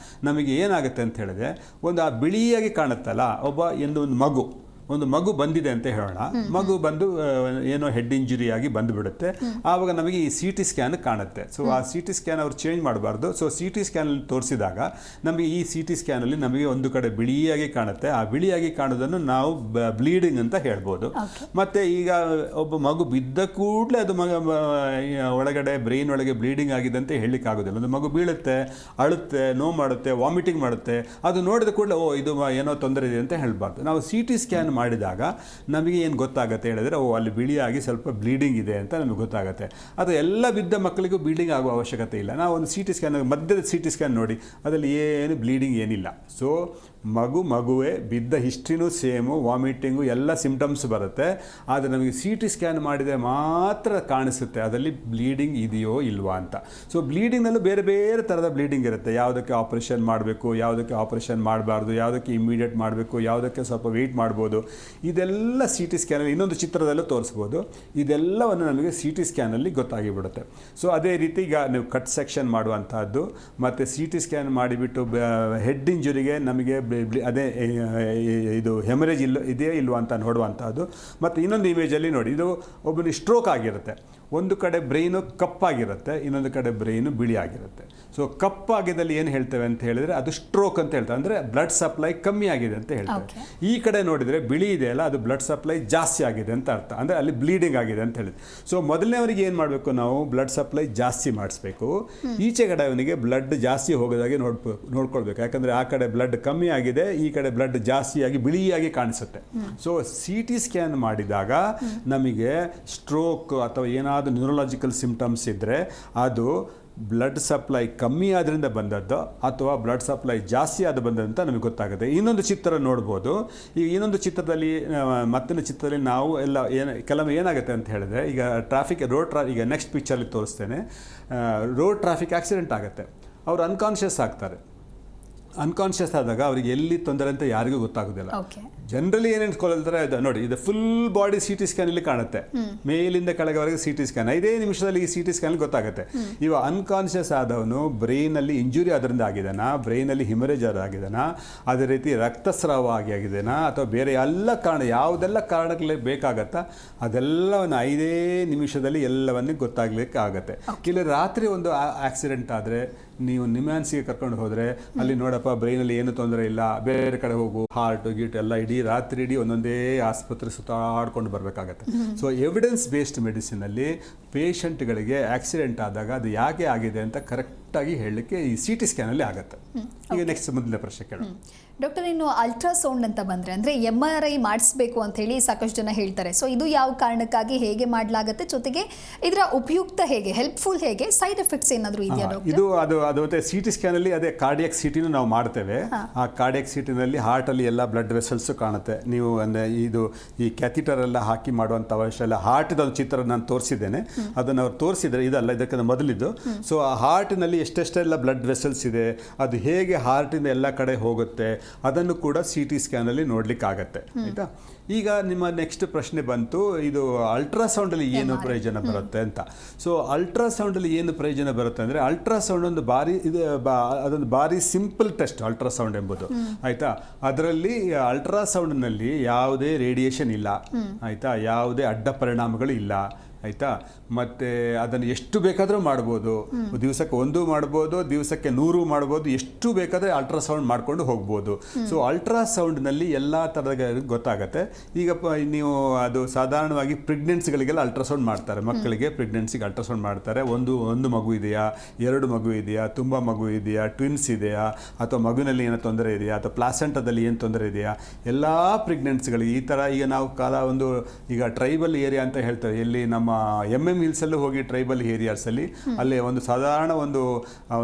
ನಮಗೆ ಏನಾಗುತ್ತೆ ಅಂತ ಹೇಳಿದ್ರೆ, ಒಂದು ಆ ಬಿಳಿಯಾಗಿ ಕಾಣುತ್ತಲ್ಲ, ಒಂದು ಮಗು ಬಂದಿದೆ ಅಂತ ಹೇಳೋಣ. ಮಗು ಬಂದು ಏನೋ ಹೆಡ್ ಇಂಜುರಿ ಆಗಿ ಬಂದುಬಿಡುತ್ತೆ. ಆವಾಗ ನಮಗೆ ಈ CT ಸ್ಕ್ಯಾನ್ ಕಾಣುತ್ತೆ. ಸೊ ಆ CT ಸ್ಕ್ಯಾನ್ ಅವರು ಚೇಂಜ್ ಮಾಡಬಾರ್ದು. ಸೊ CT ಸ್ಕ್ಯಾನಲ್ಲಿ ತೋರಿಸಿದಾಗ ನಮಗೆ ಈ CT ಸ್ಕ್ಯಾನಲ್ಲಿ ನಮಗೆ ಒಂದು ಕಡೆ ಬಿಳಿಯಾಗಿ ಕಾಣುತ್ತೆ. ಆ ಬಿಳಿಯಾಗಿ ಕಾಣೋದನ್ನು ನಾವು ಬ್ಲೀಡಿಂಗ್ ಅಂತ ಹೇಳ್ಬೋದು. ಮತ್ತು ಈಗ ಒಬ್ಬ ಮಗು ಬಿದ್ದ ಕೂಡಲೇ ಅದು ಒಳಗಡೆ ಬ್ರೈನ್ ಒಳಗೆ ಬ್ಲೀಡಿಂಗ್ ಆಗಿದೆ ಅಂತ ಹೇಳಲಿಕ್ಕಾಗೋದಿಲ್ಲ. ಒಂದು ಮಗು ಬೀಳುತ್ತೆ, ಅಳುತ್ತೆ, ನೋವು ಮಾಡುತ್ತೆ, ವಾಮಿಟಿಂಗ್ ಮಾಡುತ್ತೆ, ಅದು ನೋಡಿದ ಕೂಡಲೇ ಇದು ಏನೋ ತೊಂದರೆ ಇದೆ ಅಂತ ಹೇಳಬಾರ್ದು. ನಾವು CT ಸ್ಕ್ಯಾನ್ ಮಾಡಿದಾಗ ನಮಗೆ ಏನು ಗೊತ್ತಾಗುತ್ತೆ ಹೇಳಿದ್ರೆ, ಅಲ್ಲಿ ಬಿಳಿಯಾಗಿ ಸ್ವಲ್ಪ ಬ್ಲೀಡಿಂಗ್ ಇದೆ ಅಂತ ನಮಗೆ ಗೊತ್ತಾಗುತ್ತೆ. ಅದು ಎಲ್ಲ ಬಿದ್ದ ಮಕ್ಕಳಿಗೂ ಬ್ಲೀಡಿಂಗ್ ಆಗುವ ಅವಶ್ಯಕತೆ ಇಲ್ಲ. ನಾವು ಒಂದು CT ಸ್ಕ್ಯಾನ್, ಮಧ್ಯದ CT ಸ್ಕ್ಯಾನ್ ನೋಡಿ, ಅದರಲ್ಲಿ ಏನು ಬ್ಲೀಡಿಂಗ್ ಏನಿಲ್ಲ. ಸೊ ಮಗುವೇ ಬಿದ್ದ ಹಿಸ್ಟ್ರಿನೂ ಸೇಮು, ವಾಮಿಟಿಂಗು ಎಲ್ಲ ಸಿಂಪ್ಟಮ್ಸ್ ಬರುತ್ತೆ. ಆದರೆ ನಮಗೆ ಸಿ ಟಿ ಸ್ಕ್ಯಾನ್ ಮಾಡಿದರೆ ಮಾತ್ರ ಕಾಣಿಸುತ್ತೆ ಅದರಲ್ಲಿ ಬ್ಲೀಡಿಂಗ್ ಇದೆಯೋ ಇಲ್ವಾ ಅಂತ. ಸೊ ಬ್ಲೀಡಿಂಗ್ನಲ್ಲೂ ಬೇರೆ ಬೇರೆ ಥರದ ಬ್ಲೀಡಿಂಗ್ ಇರುತ್ತೆ. ಯಾವುದಕ್ಕೆ ಆಪರೇಷನ್ ಮಾಡಬೇಕು, ಯಾವುದಕ್ಕೆ ಆಪರೇಷನ್ ಮಾಡಬಾರ್ದು, ಯಾವುದಕ್ಕೆ ಇಮಿಡಿಯೇಟ್ ಮಾಡಬೇಕು, ಯಾವುದಕ್ಕೆ ಸ್ವಲ್ಪ ವೆಯ್ಟ್ ಮಾಡ್ಬೋದು, ಇದೆಲ್ಲ ಸಿ ಟಿ ಸ್ಕ್ಯಾನಲ್ಲಿ ಇನ್ನೊಂದು ಚಿತ್ರದಲ್ಲೂ ತೋರಿಸ್ಬೋದು. ಇದೆಲ್ಲವನ್ನು ನಮಗೆ ಸಿ ಟಿ ಸ್ಕ್ಯಾನಲ್ಲಿ ಗೊತ್ತಾಗಿಬಿಡುತ್ತೆ. ಸೊ ಅದೇ ರೀತಿ ಈಗ ನೀವು ಕಟ್ ಸೆಕ್ಷನ್ ಮಾಡುವಂಥದ್ದು ಮತ್ತು ಸಿ ಟಿ ಸ್ಕ್ಯಾನ್ ಮಾಡಿಬಿಟ್ಟು ಹೆಡ್ ಇಂಜುರಿಗೆ ನಮಗೆ ಅದೇ ಇದು ಹೆಮರೇಜ್ ಇದೆಯೇ ಇಲ್ವಾ ಅಂತ ನೋಡುವಂಥದ್ದು. ಮತ್ತು ಇನ್ನೊಂದು ಇಮೇಜಲ್ಲಿ ನೋಡಿ, ಇದು ಒಬ್ಬನಿಗೆ ಸ್ಟ್ರೋಕ್ ಆಗಿರುತ್ತೆ. ಒಂದು ಕಡೆ ಬ್ರೈನು ಕಪ್ಪಾಗಿರುತ್ತೆ, ಇನ್ನೊಂದು ಕಡೆ ಬ್ರೈನು ಬಿಳಿ ಆಗಿರುತ್ತೆ. ಸೊ ಕಪ್ಪಾಗಿದ್ದಲ್ಲಿ ಏನು ಹೇಳ್ತೇವೆ ಅಂತ ಹೇಳಿದರೆ ಅದು ಸ್ಟ್ರೋಕ್ ಅಂತ ಹೇಳ್ತೇವೆ, ಅಂದರೆ ಬ್ಲಡ್ ಸಪ್ಲೈ ಕಮ್ಮಿ ಆಗಿದೆ ಅಂತ ಹೇಳ್ತೇವೆ. ಈ ಕಡೆ ನೋಡಿದರೆ ಬಿಳಿ ಇದೆಯಲ್ಲ, ಅದು ಬ್ಲಡ್ ಸಪ್ಲೈ ಜಾಸ್ತಿ ಆಗಿದೆ ಅಂತ ಅರ್ಥ, ಅಂದರೆ ಅಲ್ಲಿ ಬ್ಲೀಡಿಂಗ್ ಆಗಿದೆ ಅಂತ ಹೇಳಿದೆ. ಸೊ ಮೊದಲನೇವರಿಗೆ ಏನು ಮಾಡಬೇಕು, ನಾವು ಬ್ಲಡ್ ಸಪ್ಲೈ ಜಾಸ್ತಿ ಮಾಡಿಸ್ಬೇಕು. ಈಚೆ ಕಡೆ ಅವನಿಗೆ ಬ್ಲಡ್ ಜಾಸ್ತಿ ಹೋಗೋದಾಗೆ ನೋಡ್ಕೊಳ್ಬೇಕು. ಯಾಕಂದರೆ ಆ ಕಡೆ ಬ್ಲಡ್ ಕಮ್ಮಿ ಆಗಿದೆ, ಈ ಕಡೆ ಬ್ಲಡ್ ಜಾಸ್ತಿಯಾಗಿ ಬಿಳಿಯಾಗಿ ಕಾಣಿಸುತ್ತೆ. ಸೊ ಸಿ ಟಿ ಸ್ಕ್ಯಾನ್ ಮಾಡಿದಾಗ ನಮಗೆ ಸ್ಟ್ರೋಕ್ ಅಥವಾ ಏನಾದರೂ ನ್ಯೂರಲಾಜಿಕಲ್ ಸಿಂಪ್ಟಮ್ಸ್ ಇದ್ದರೆ ಅದು ಬ್ಲಡ್ ಸಪ್ಲೈ ಕಮ್ಮಿ ಆದ್ರಿಂದ ಬಂದದ್ದು ಅಥವಾ ಬ್ಲಡ್ ಸಪ್ಲೈ ಜಾಸ್ತಿ ಆದ ಬಂದಂತ ನಮಗೆ ಗೊತ್ತಾಗುತ್ತೆ. ಇನ್ನೊಂದು ಚಿತ್ರ ನೋಡ್ಬೋದು. ಈ ಇನ್ನೊಂದು ಚಿತ್ರದಲ್ಲಿ ಮತ್ತೊಂದು ಚಿತ್ರದಲ್ಲಿ ನಾವು ಎಲ್ಲ ಕೆಲವೊಮ್ಮೆ ಏನಾಗುತ್ತೆ ಅಂತ ಹೇಳಿದ್ರೆ, ಈಗ ಈಗ ನೆಕ್ಸ್ಟ್ ಪಿಕ್ಚರಲ್ಲಿ ತೋರಿಸ್ತೇನೆ. ರೋಡ್ ಟ್ರಾಫಿಕ್ ಆಕ್ಸಿಡೆಂಟ್ ಆಗುತ್ತೆ, ಅವರು ಅನ್ಕಾನ್ಷಿಯಸ್ ಆಗ್ತಾರೆ. ಅನ್ಕಾನ್ಷಿಯಸ್ ಆದಾಗ ಅವ್ರಿಗೆ ಎಲ್ಲಿ ತೊಂದರೆ ಅಂತ ಯಾರಿಗೂ ಗೊತ್ತಾಗೋದಿಲ್ಲ. ಜನರಲಿ ಏನು ಎನ್ಸ್ಕೊಳ್ತಾರೆ, ನೋಡಿ ಇದು full body C T scan ಇಲ್ಲಿ ಕಾಣುತ್ತೆ, ಮೇಲಿಂದ ಕೆಳಗವರೆಗೆ ಸಿ ಟಿ ಸ್ಕ್ಯಾನ್ 5 ನಿಮಿಷದಲ್ಲಿ ಈ ಸಿ ಟಿ ಸ್ಕ್ಯಾನ್ ಗೊತ್ತಾಗುತ್ತೆ. ಇವ ಅನ್ಕಾನ್ಷಿಯಸ್ ಆದವನು ಬ್ರೈನಲ್ಲಿ ಇಂಜುರಿ ಅದರಿಂದ ಆಗಿದಾನಾ, ಬ್ರೈನಲ್ಲಿ ಹಿಮರೇಜ್ ಆಗಿದಾನಾ, ಅದೇ ರೀತಿ ರಕ್ತಸ್ರಾವ ಆಗಿದೆನಾ, ಅಥವಾ ಬೇರೆ ಎಲ್ಲ ಕಾರಣ ಯಾವುದೆಲ್ಲ ಕಾರಣಗಳು ಬೇಕಾಗತ್ತಾ ಅದೆಲ್ಲವನ್ನು 5 ನಿಮಿಷದಲ್ಲಿ ಎಲ್ಲವನ್ನೂ ಗೊತ್ತಾಗ್ಲಿಕ್ಕೆ ಆಗುತ್ತೆ. ಇಲ್ಲಿ ರಾತ್ರಿ ಒಂದು ಆಕ್ಸಿಡೆಂಟ್ ಆದರೆ ನೀವು ನಿಮ್ಯಾನ್ಸಿಗೆ ಕರ್ಕೊಂಡು ಹೋದರೆ ಅಲ್ಲಿ ನೋಡಪ್ಪ ಬ್ರೈನಲ್ಲಿ ಏನು ತೊಂದರೆ ಇಲ್ಲ, ಬೇರೆ ಕಡೆ ಹೋಗು, ಹಾರ್ಟ್ ಗೀಟ್ ಎಲ್ಲ ರಾತ್ರಿ ಇಡೀ ಒಂದೊಂದೇ ಆಸ್ಪತ್ರೆ ಸುತ್ತಾಡ್ಕೊಂಡು ಬರಬೇಕಾಗತ್ತೆ. ಸೊ ಎವಿಡೆನ್ಸ್ ಬೇಸ್ಡ್ ಮೆಡಿಸಿನಲ್ಲಿ ಪೇಷಂಟ್ಗಳಿಗೆ ಆಕ್ಸಿಡೆಂಟ್ ಆದಾಗ ಅದು ಯಾಕೆ ಆಗಿದೆ ಅಂತ ಕರೆಕ್ಟಾಗಿ ಹೇಳಲಿಕ್ಕೆ ಈ ಸಿ ಟಿ ಸ್ಕ್ಯಾನಲ್ಲಿ ಆಗುತ್ತೆ. ಈಗ ನೆಕ್ಸ್ಟ್ ಮೊದಲನೇ ಪ್ರಶ್ನೆ ಕೇಳೋಣ. ಡಾಕ್ಟರ್, ಇನ್ನು ಅಲ್ಟ್ರಾಸೌಂಡ್ ಅಂತ ಬಂದರೆ ಅಂದರೆ MRI ಮಾಡಿಸ್ಬೇಕು ಅಂತ ಹೇಳಿ ಸಾಕಷ್ಟು ಜನ ಹೇಳ್ತಾರೆ. ಸೊ ಇದು ಯಾವ ಕಾರಣಕ್ಕಾಗಿ, ಹೇಗೆ ಮಾಡಲಾಗುತ್ತೆ, ಜೊತೆಗೆ ಇದರ ಉಪಯುಕ್ತ ಹೇಗೆ, ಹೆಲ್ಪ್ಫುಲ್ ಹೇಗೆ, ಸೈಡ್ ಎಫೆಕ್ಟ್ಸ್ ಏನಾದರೂ ಇದೆಯಾ ಡಾಕ್ಟರ್? ಇದು ಅದು ಮತ್ತೆ ಸಿ ಟಿ ಸ್ಕ್ಯಾನಲ್ಲಿ ಅದೇ ಕಾರ್ಡಿಯಾಕ್ ಸಿಟಿನೂ ನಾವು ಮಾಡ್ತೇವೆ. ಆ ಕಾರ್ಡಿಯಾಕ್ ಸಿಟಿನಲ್ಲಿ ಹಾರ್ಟಲ್ಲಿ ಎಲ್ಲ ಬ್ಲಡ್ ವೆಸಲ್ಸು ಕಾಣುತ್ತೆ. ನೀವು ಅಂದರೆ ಇದು ಈ ಕ್ಯಾಥಿಟರ್ ಎಲ್ಲ ಹಾಕಿ ಮಾಡುವಂಥ ಅವಶ್ಯ ಇಲ್ಲ. ಹಾರ್ಟಿದ ಒಂದು ಚಿತ್ರ ನಾನು ತೋರಿಸಿದ್ದೇನೆ, ಅದನ್ನು ಅವ್ರು ತೋರಿಸಿದರೆ ಇದಲ್ಲ, ಇದಕ್ಕೆ ಮೊದಲಿದ್ದು. ಸೊ ಆ ಹಾರ್ಟಿನಲ್ಲಿ ಎಷ್ಟೆಷ್ಟೆಲ್ಲ ಬ್ಲಡ್ ವೆಸಲ್ಸ್ ಇದೆ, ಅದು ಹೇಗೆ ಹಾರ್ಟಿಂದ ಎಲ್ಲ ಕಡೆ ಹೋಗುತ್ತೆ ಅದನ್ನು ಕೂಡ ಸಿ ಟಿ ಸ್ಕ್ಯಾನಲ್ಲಿ ನೋಡಲಿಕ್ಕಾಗತ್ತೆ. ಆಯಿತಾ? ಈಗ ನಿಮ್ಮ ನೆಕ್ಸ್ಟ್ ಪ್ರಶ್ನೆ ಬಂತು, ಇದು ಅಲ್ಟ್ರಾಸೌಂಡಲ್ಲಿ ಏನು ಪ್ರಯೋಜನ ಬರುತ್ತೆ ಅಂತ. ಸೊ ಅಲ್ಟ್ರಾಸೌಂಡಲ್ಲಿ ಏನು ಪ್ರಯೋಜನ ಬರುತ್ತೆ ಅಂದರೆ, ಅಲ್ಟ್ರಾಸೌಂಡ್ ಒಂದು ಅದೊಂದು ಭಾರಿ ಸಿಂಪಲ್ ಟೆಸ್ಟ್ ಅಲ್ಟ್ರಾಸೌಂಡ್ ಎಂಬುದು. ಆಯಿತಾ? ಅದರಲ್ಲಿ ಅಲ್ಟ್ರಾಸೌಂಡ್ನಲ್ಲಿ ಯಾವುದೇ ರೇಡಿಯೇಷನ್ ಇಲ್ಲ, ಆಯಿತಾ, ಯಾವುದೇ ಅಡ್ಡ ಪರಿಣಾಮಗಳು ಇಲ್ಲ, ಆಯಿತಾ. ಮತ್ತು ಅದನ್ನು ಎಷ್ಟು ಬೇಕಾದರೂ ಮಾಡ್ಬೋದು, ದಿವಸಕ್ಕೆ 1 ಮಾಡ್ಬೋದು, ದಿವಸಕ್ಕೆ 100 ಮಾಡ್ಬೋದು, ಎಷ್ಟು ಬೇಕಾದರೆ ಅಲ್ಟ್ರಾಸೌಂಡ್ ಮಾಡಿಕೊಂಡು ಹೋಗ್ಬೋದು. ಸೊ ಅಲ್ಟ್ರಾಸೌಂಡ್ನಲ್ಲಿ ಎಲ್ಲ ಥರದ ಗೊತ್ತಾಗುತ್ತೆ. ಈಗ ನೀವು ಅದು ಸಾಧಾರಣವಾಗಿ ಪ್ರೆಗ್ನೆನ್ಸಿಗಳಿಗೆಲ್ಲ ಅಲ್ಟ್ರಾಸೌಂಡ್ ಮಾಡ್ತಾರೆ, ಮಕ್ಕಳಿಗೆ ಪ್ರೆಗ್ನೆನ್ಸಿಗೆ ಅಲ್ಟ್ರಾಸೌಂಡ್ ಮಾಡ್ತಾರೆ. ಒಂದು ಮಗು ಇದೆಯಾ, 2 ಮಗು ಇದೆಯಾ, ತುಂಬ ಮಗು ಇದೆಯಾ, ಟ್ವಿನ್ಸ್ ಇದೆಯಾ, ಅಥವಾ ಮಗುವಿನಲ್ಲಿ ಏನೋ ತೊಂದರೆ ಇದೆಯಾ, ಅಥವಾ ಪ್ಲಾಸೆಂಟಾದಲ್ಲಿ ಏನು ತೊಂದರೆ ಇದೆಯಾ, ಎಲ್ಲ ಪ್ರೆಗ್ನೆನ್ಸಿಗಳಿಗೆ ಈ ಥರ. ಈಗ ನಾವು ಈಗ ಟ್ರೈಬಲ್ ಏರಿಯಾ ಅಂತ ಹೇಳ್ತೇವೆ, ಎಲ್ಲಿ ನಮ್ಮ MM ಹಿಲ್ಸಲ್ಲೂ ಹೋಗಿ ಟ್ರೈಬಲ್ ಏರಿಯಾಸಲ್ಲಿ ಅಲ್ಲಿ ಒಂದು ಸಾಧಾರಣ ಒಂದು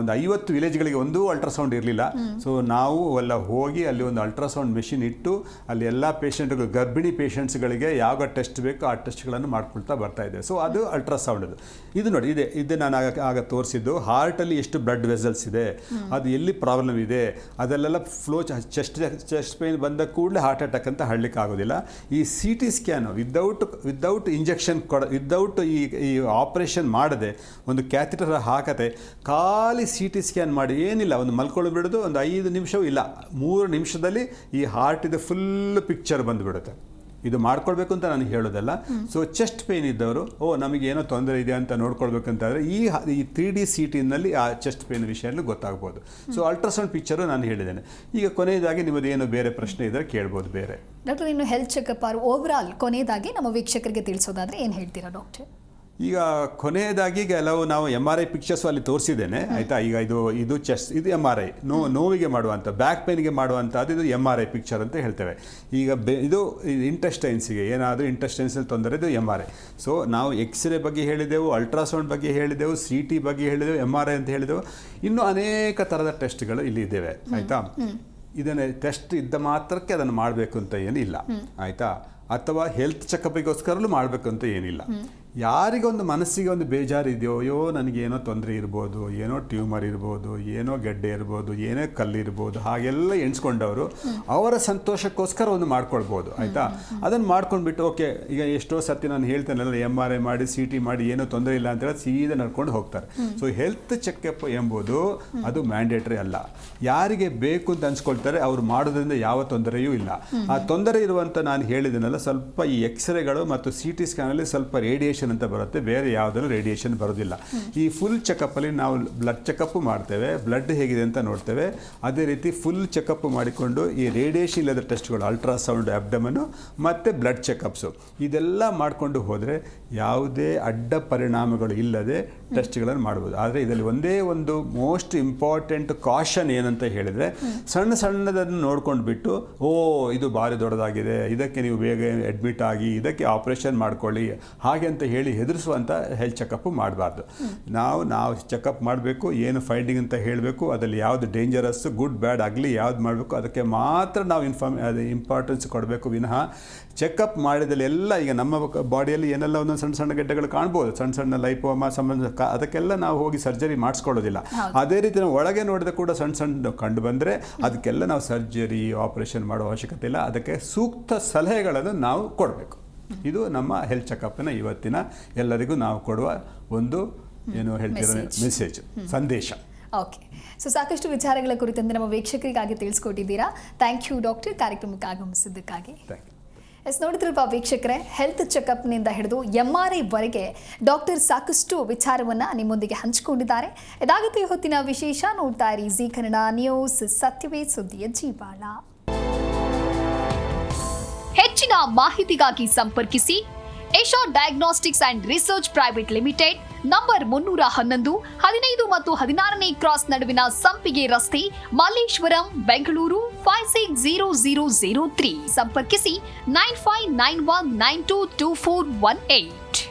50 ವಿಲೇಜ್ಗಳಿಗೆ ಒಂದೂ ಅಲ್ಟ್ರಾಸೌಂಡ್ ಇರಲಿಲ್ಲ. ಸೊ ನಾವು ಎಲ್ಲ ಹೋಗಿ ಅಲ್ಲಿ ಒಂದು ಅಲ್ಟ್ರಾಸೌಂಡ್ ಮೆಷಿನ್ ಇಟ್ಟು ಅಲ್ಲಿ ಎಲ್ಲ ಪೇಷಂಟ್ಗಳು, ಗರ್ಭಿಣಿ ಪೇಷಂಟ್ಸ್ಗಳಿಗೆ ಯಾವ ಟೆಸ್ಟ್ ಬೇಕೋ ಆ ಟೆಸ್ಟ್ಗಳನ್ನು ಮಾಡ್ಕೊಳ್ತಾ ಬರ್ತಾ ಇದೆ. ಸೊ ಅದು ಅಲ್ಟ್ರಾಸೌಂಡ್. ಇದು ನೋಡಿ, ಇದು ನಾನು ಆಗ ತೋರಿಸಿದ್ದು ಹಾರ್ಟಲ್ಲಿ ಎಷ್ಟು ಬ್ಲಡ್ ವೆಸಲ್ಸ್ ಇದೆ, ಅದು ಎಲ್ಲಿ ಪ್ರಾಬ್ಲಮ್ ಇದೆ, ಅದೆಲ್ಲ ಫ್ಲೋ ಚೆಸ್ಟ್ ಪೇನ್ ಬಂದ ಕೂಡಲೇ ಹಾರ್ಟ್ ಅಟ್ಯಾಕ್ ಅಂತ ಹೇಳಲಿಕ್ಕೆ ಆಗೋದಿಲ್ಲ. ಈ C T scan without injection without ಈ ಆಪರೇಷನ್ ಮಾಡದೆ ಒಂದು ಕ್ಯಾಥಿಟರ್ ಹಾಕತೆ ಖಾಲಿ ಸಿ ಟಿ ಸ್ಕ್ಯಾನ್ ಮಾಡಿ, ಏನಿಲ್ಲ, ಒಂದು ಮಲ್ಕೊಳ್ಳಿ ಬಿಡೋದು, ಒಂದು 5 ನಿಮಿಷವೂ ಇಲ್ಲ, 3 ನಿಮಿಷದಲ್ಲಿ ಈ ಹಾರ್ಟಿದು ಫುಲ್ ಪಿಕ್ಚರ್ ಬಂದುಬಿಡುತ್ತೆ. ಇದು ಮಾಡ್ಕೊಳ್ಬೇಕು ಅಂತ ನಾನು ಹೇಳೋದಲ್ಲ. ಸೊ ಚೆಸ್ಟ್ ಪೇನ್ ಇದ್ದವರು ನಮಗೆ ಏನೋ ತೊಂದರೆ ಇದೆ ಅಂತ ನೋಡ್ಕೊಳ್ಬೇಕಂತಾದರೆ ಈ 3D CTನಲ್ಲಿ ಆ ಚೆಸ್ಟ್ ಪೇನ್ ವಿಷಯನೂ ಗೊತ್ತಾಗ್ಬೋದು. ಸೊ ಅಲ್ಟ್ರಾಸೌಂಡ್ ಪಿಕ್ಚರು ನಾನು ಹೇಳಿದ್ದೇನೆ. ಈಗ ಕೊನೆಯದಾಗಿ ನಿಮ್ಮದು ಏನೋ ಬೇರೆ ಪ್ರಶ್ನೆ ಇದ್ದರೆ ಕೇಳ್ಬೋದು ಬೇರೆ. ಡಾಕ್ಟರ್, ಇನ್ನು ಹೆಲ್ತ್ ಚೆಕಪ್ ಓವರಾಲ್ ಕೊನೆಯದಾಗಿ ನಮ್ಮ ವೀಕ್ಷಕರಿಗೆ ತಿಳಿಸೋದಾದರೆ ಏನು ಹೇಳ್ತೀರಾ ಡಾಕ್ಟರ್? ಈಗ ಕೊನೆಯದಾಗಿ ಕೆಲವು ನಾವು MRI ಪಿಕ್ಚರ್ಸು ಅಲ್ಲಿ ತೋರಿಸಿದ್ದೇನೆ, ಆಯಿತಾ. ಈಗ ಇದು ಚೆಸ್ಟ್, ಇದು MRI, ನೋವಿಗೆ ಮಾಡುವಂಥ, ಬ್ಯಾಕ್ ಪೇನ್ಗೆ ಮಾಡುವಂಥದ್ದು ಇದು MRI ಪಿಕ್ಚರ್ ಅಂತ ಹೇಳ್ತೇವೆ. ಈಗ ಇದು ಇಂಟೆಸ್ಟೈನ್ಸಿಗೆ ಏನಾದರೂ ಇಂಟೆಸ್ಟೈನ್ಸಲ್ಲಿ ತೊಂದರೆ, ಇದು MRI. ಸೊ ನಾವು ಎಕ್ಸ್ರೇ ಬಗ್ಗೆ ಹೇಳಿದೆವು, ಅಲ್ಟ್ರಾಸೌಂಡ್ ಬಗ್ಗೆ ಹೇಳಿದೆವು, CT ಬಗ್ಗೆ ಹೇಳಿದೆವು, MRI ಅಂತ ಹೇಳಿದೆವು, ಇನ್ನೂ ಅನೇಕ ಥರದ ಟೆಸ್ಟ್ಗಳು ಇಲ್ಲಿ ಇದ್ದೇವೆ, ಆಯಿತಾ. ಇದನ್ನು ಟೆಸ್ಟ್ ಇದ್ದ ಮಾತ್ರಕ್ಕೆ ಅದನ್ನು ಮಾಡಬೇಕು ಅಂತ ಏನಿಲ್ಲ, ಆಯಿತಾ? ಅಥವಾ ಹೆಲ್ತ್ ಚೆಕಪ್ಪಿಗೋಸ್ಕರಲೂ ಮಾಡಬೇಕು ಅಂತ ಏನಿಲ್ಲ. ಯಾರಿಗೊಂದು ಮನಸ್ಸಿಗೆ ಒಂದು ಬೇಜಾರಿದೆಯೋ, ಅಯ್ಯೋ ನನಗೇನೋ ತೊಂದರೆ ಇರ್ಬೋದು, ಏನೋ ಟ್ಯೂಮರ್ ಇರ್ಬೋದು, ಏನೋ ಗೆಡ್ಡೆ ಇರ್ಬೋದು, ಏನೋ ಕಲ್ಲಿರ್ಬೋದು, ಹಾಗೆಲ್ಲ ಎಣಿಸ್ಕೊಂಡವರು ಅವರ ಸಂತೋಷಕ್ಕೋಸ್ಕರ ಒಂದು ಮಾಡ್ಕೊಳ್ಬೋದು, ಆಯಿತಾ? ಅದನ್ನು ಮಾಡ್ಕೊಂಡ್ಬಿಟ್ಟು ಓಕೆ, ಈಗ ಎಷ್ಟೋ ಸತಿ ನಾನು ಹೇಳ್ತೇನಲ್ಲ, MRI ಮಾಡಿ CT ಮಾಡಿ ಏನೋ ತೊಂದರೆ ಇಲ್ಲ ಅಂತೇಳಿ ಸೀದಾ ನಡ್ಕೊಂಡು ಹೋಗ್ತಾರೆ. ಸೊ ಹೆಲ್ತ್ ಚೆಕಪ್ ಎಂಬುದು ಅದು ಮ್ಯಾಂಡೇಟ್ರಿ ಅಲ್ಲ. ಯಾರಿಗೆ ಬೇಕು ಅಂತ ಅನ್ಸ್ಕೊಳ್ತಾರೆ ಅವ್ರು ಮಾಡೋದ್ರಿಂದ ಯಾವ ತೊಂದರೆಯೂ ಇಲ್ಲ. ಆ ತೊಂದರೆ ಇರುವಂಥ ನಾನು ಹೇಳಿದೆನಲ್ಲ, ಸ್ವಲ್ಪ ಈ ಎಕ್ಸ್ರೇಗಳು ಮತ್ತು CT ಸ್ಕ್ಯಾನಲ್ಲಿ ಸ್ವಲ್ಪ ರೇಡಿಯೇಷನ್ ಅಂತ ಬರುತ್ತೆ, ಬೇರೆ ಯಾವುದಲ್ಲೂ ರೇಡಿಯೇಷನ್ ಬರೋದಿಲ್ಲ. ಈ ಫುಲ್ ಚೆಕಪ್ಪಲ್ಲಿ ನಾವು ಬ್ಲಡ್ ಚೆಕಪ್ ಮಾಡ್ತೇವೆ, ಬ್ಲಡ್ ಹೇಗಿದೆ ಅಂತ ನೋಡ್ತೇವೆ. ಅದೇ ರೀತಿ ಫುಲ್ ಚೆಕಪ್ ಮಾಡಿಕೊಂಡು ಈ ರೇಡಿಯೇಷನ್ ಇಲ್ಲದ ಟೆಸ್ಟ್ಗಳು, ಅಲ್ಟ್ರಾಸೌಂಡ್, ಅಬ್ಡಮನು ಮತ್ತು ಬ್ಲಡ್ ಚೆಕಪ್ಸು ಇದೆಲ್ಲ ಮಾಡಿಕೊಂಡು ಹೋದರೆ ಯಾವುದೇ ಅಡ್ಡ ಪರಿಣಾಮಗಳು ಇಲ್ಲದೆ ಟೆಸ್ಟ್ಗಳನ್ನು ಮಾಡ್ಬೋದು. ಆದರೆ ಇದರಲ್ಲಿ ಒಂದೇ ಒಂದು ಮೋಸ್ಟ್ ಇಂಪಾರ್ಟೆಂಟ್ ಕಾಷನ್ ಏನಂತ ಹೇಳಿದರೆ, ಸಣ್ಣದನ್ನು ನೋಡ್ಕೊಂಡು ಬಿಟ್ಟು ಇದು ಭಾರಿ ದೊಡ್ಡದಾಗಿದೆ, ಇದಕ್ಕೆ ನೀವು ಬೇಗ ಅಡ್ಮಿಟ್ ಆಗಿ ಇದಕ್ಕೆ ಆಪರೇಷನ್ ಮಾಡ್ಕೊಳ್ಳಿ ಹಾಗೆ ಅಂತ ಹೇಳಿ ಹೆದರಿಸುವಂಥ ಹೆಲ್ತ್ ಚೆಕಪ್ ಮಾಡಬಾರ್ದು. ನಾವು ಚೆಕಪ್ ಮಾಡಬೇಕು, ಏನು ಫೈಂಡಿಂಗ್ ಅಂತ ಹೇಳಬೇಕು, ಅದರಲ್ಲಿ ಯಾವುದು ಡೇಂಜರಸ್, ಗುಡ್ ಬ್ಯಾಡ್ ಆಗಲಿ ಯಾವ್ದು ಮಾಡಬೇಕು ಅದಕ್ಕೆ ಮಾತ್ರ ನಾವು ಇಂಪಾರ್ಟೆನ್ಸ್ ಕೊಡಬೇಕು ವಿನಃ ಚೆಕಪ್ ಮಾಡಿದಲ್ಲೆಲ್ಲ ಈಗ ನಮ್ಮ ಬಾಡಿಯಲ್ಲಿ ಏನೆಲ್ಲ ಒಂದೊಂದು ಸಣ್ಣ ಗೆಡ್ಡೆಗಳು ಕಾಣ್ಬೋದು, ಸಣ್ಣ ಲೈಪೋಮಾ ಸಂಬಂಧ, ಅದಕ್ಕೆಲ್ಲ ನಾವು ಹೋಗಿ ಸರ್ಜರಿ ಮಾಡಿಸ್ಕೊಳ್ಳೋದಿಲ್ಲ. ಅದೇ ರೀತಿ ನಾವು ಒಳಗೆ ನೋಡಿದ ಕೂಡ ಸಣ್ಣ ಕಂಡು ಬಂದರೆ ಅದಕ್ಕೆಲ್ಲ ನಾವು ಸರ್ಜರಿ ಆಪರೇಷನ್ ಮಾಡೋ ಅವಶ್ಯಕತೆ ಇಲ್ಲ. ಅದಕ್ಕೆ ಸೂಕ್ತ ಸಲಹೆಗಳನ್ನು ನಾವು ಕೊಡಬೇಕು. ಇದು ನಮ್ಮ ಹೆಲ್ತ್ ಚೆಕಪ್ನ ಇವತ್ತಿನ ಎಲ್ಲರಿಗೂ ನಾವು ಕೊಡುವ ಒಂದು ಏನು ಹೇಳ್ತೀರ ಮೆಸೇಜ್, ಸಂದೇಶ. ಓಕೆ, ಸೊ ಸಾಕಷ್ಟು ವಿಚಾರಗಳ ಕುರಿತಂತೆ ನಮ್ಮ ವೀಕ್ಷಕರಿಗಾಗಿ ತಿಳಿಸ್ಕೊಟ್ಟಿದ್ದೀರಾ. ಥ್ಯಾಂಕ್ ಯು ಡಾಕ್ಟರ್, ಕಾರ್ಯಕ್ರಮಕ್ಕೆ ಆಗಮಿಸಿದ್ದಕ್ಕಾಗಿ. Thank you. ನೋಡಿದ್ರಲ್ವಾ ವೀಕ್ಷಕರೇ, ಹೆಲ್ತ್ ಚೆಕಪ್ನಿಂದ ಹಿಡಿದು MRI ವರೆಗೆ ಡಾಕ್ಟರ್ ಸಾಕಷ್ಟು ವಿಚಾರವನ್ನು ನಿಮ್ಮೊಂದಿಗೆ ಹಂಚಿಕೊಂಡಿದ್ದಾರೆ. ಇದಾಗುತ್ತೆ ಹೊತ್ತಿನ ವಿಶೇಷ. ನೋಡ್ತಾ ಇರಿ ಜಿ ಕನ್ನಡ ನ್ಯೂಸ್, ಸತ್ಯವೇ ಸುದ್ದಿಯ ಜೀವಾಳ. ಹೆಚ್ಚಿನ ಮಾಹಿತಿಗಾಗಿ ಸಂಪರ್ಕಿಸಿ Esha diagnostics and research private limited, number 311, 15 ಮತ್ತು 16ನೇ ಕ್ರಾಸ್ ನಡುವಿನ ಸಂಪಿಗೆ ರಸ್ತೆ, ಮಲ್ಲೇಶ್ವರಂ, ಬೆಂಗಳೂರು 560003. ಸಂಪರ್ಕಿಸಿ 9591922418.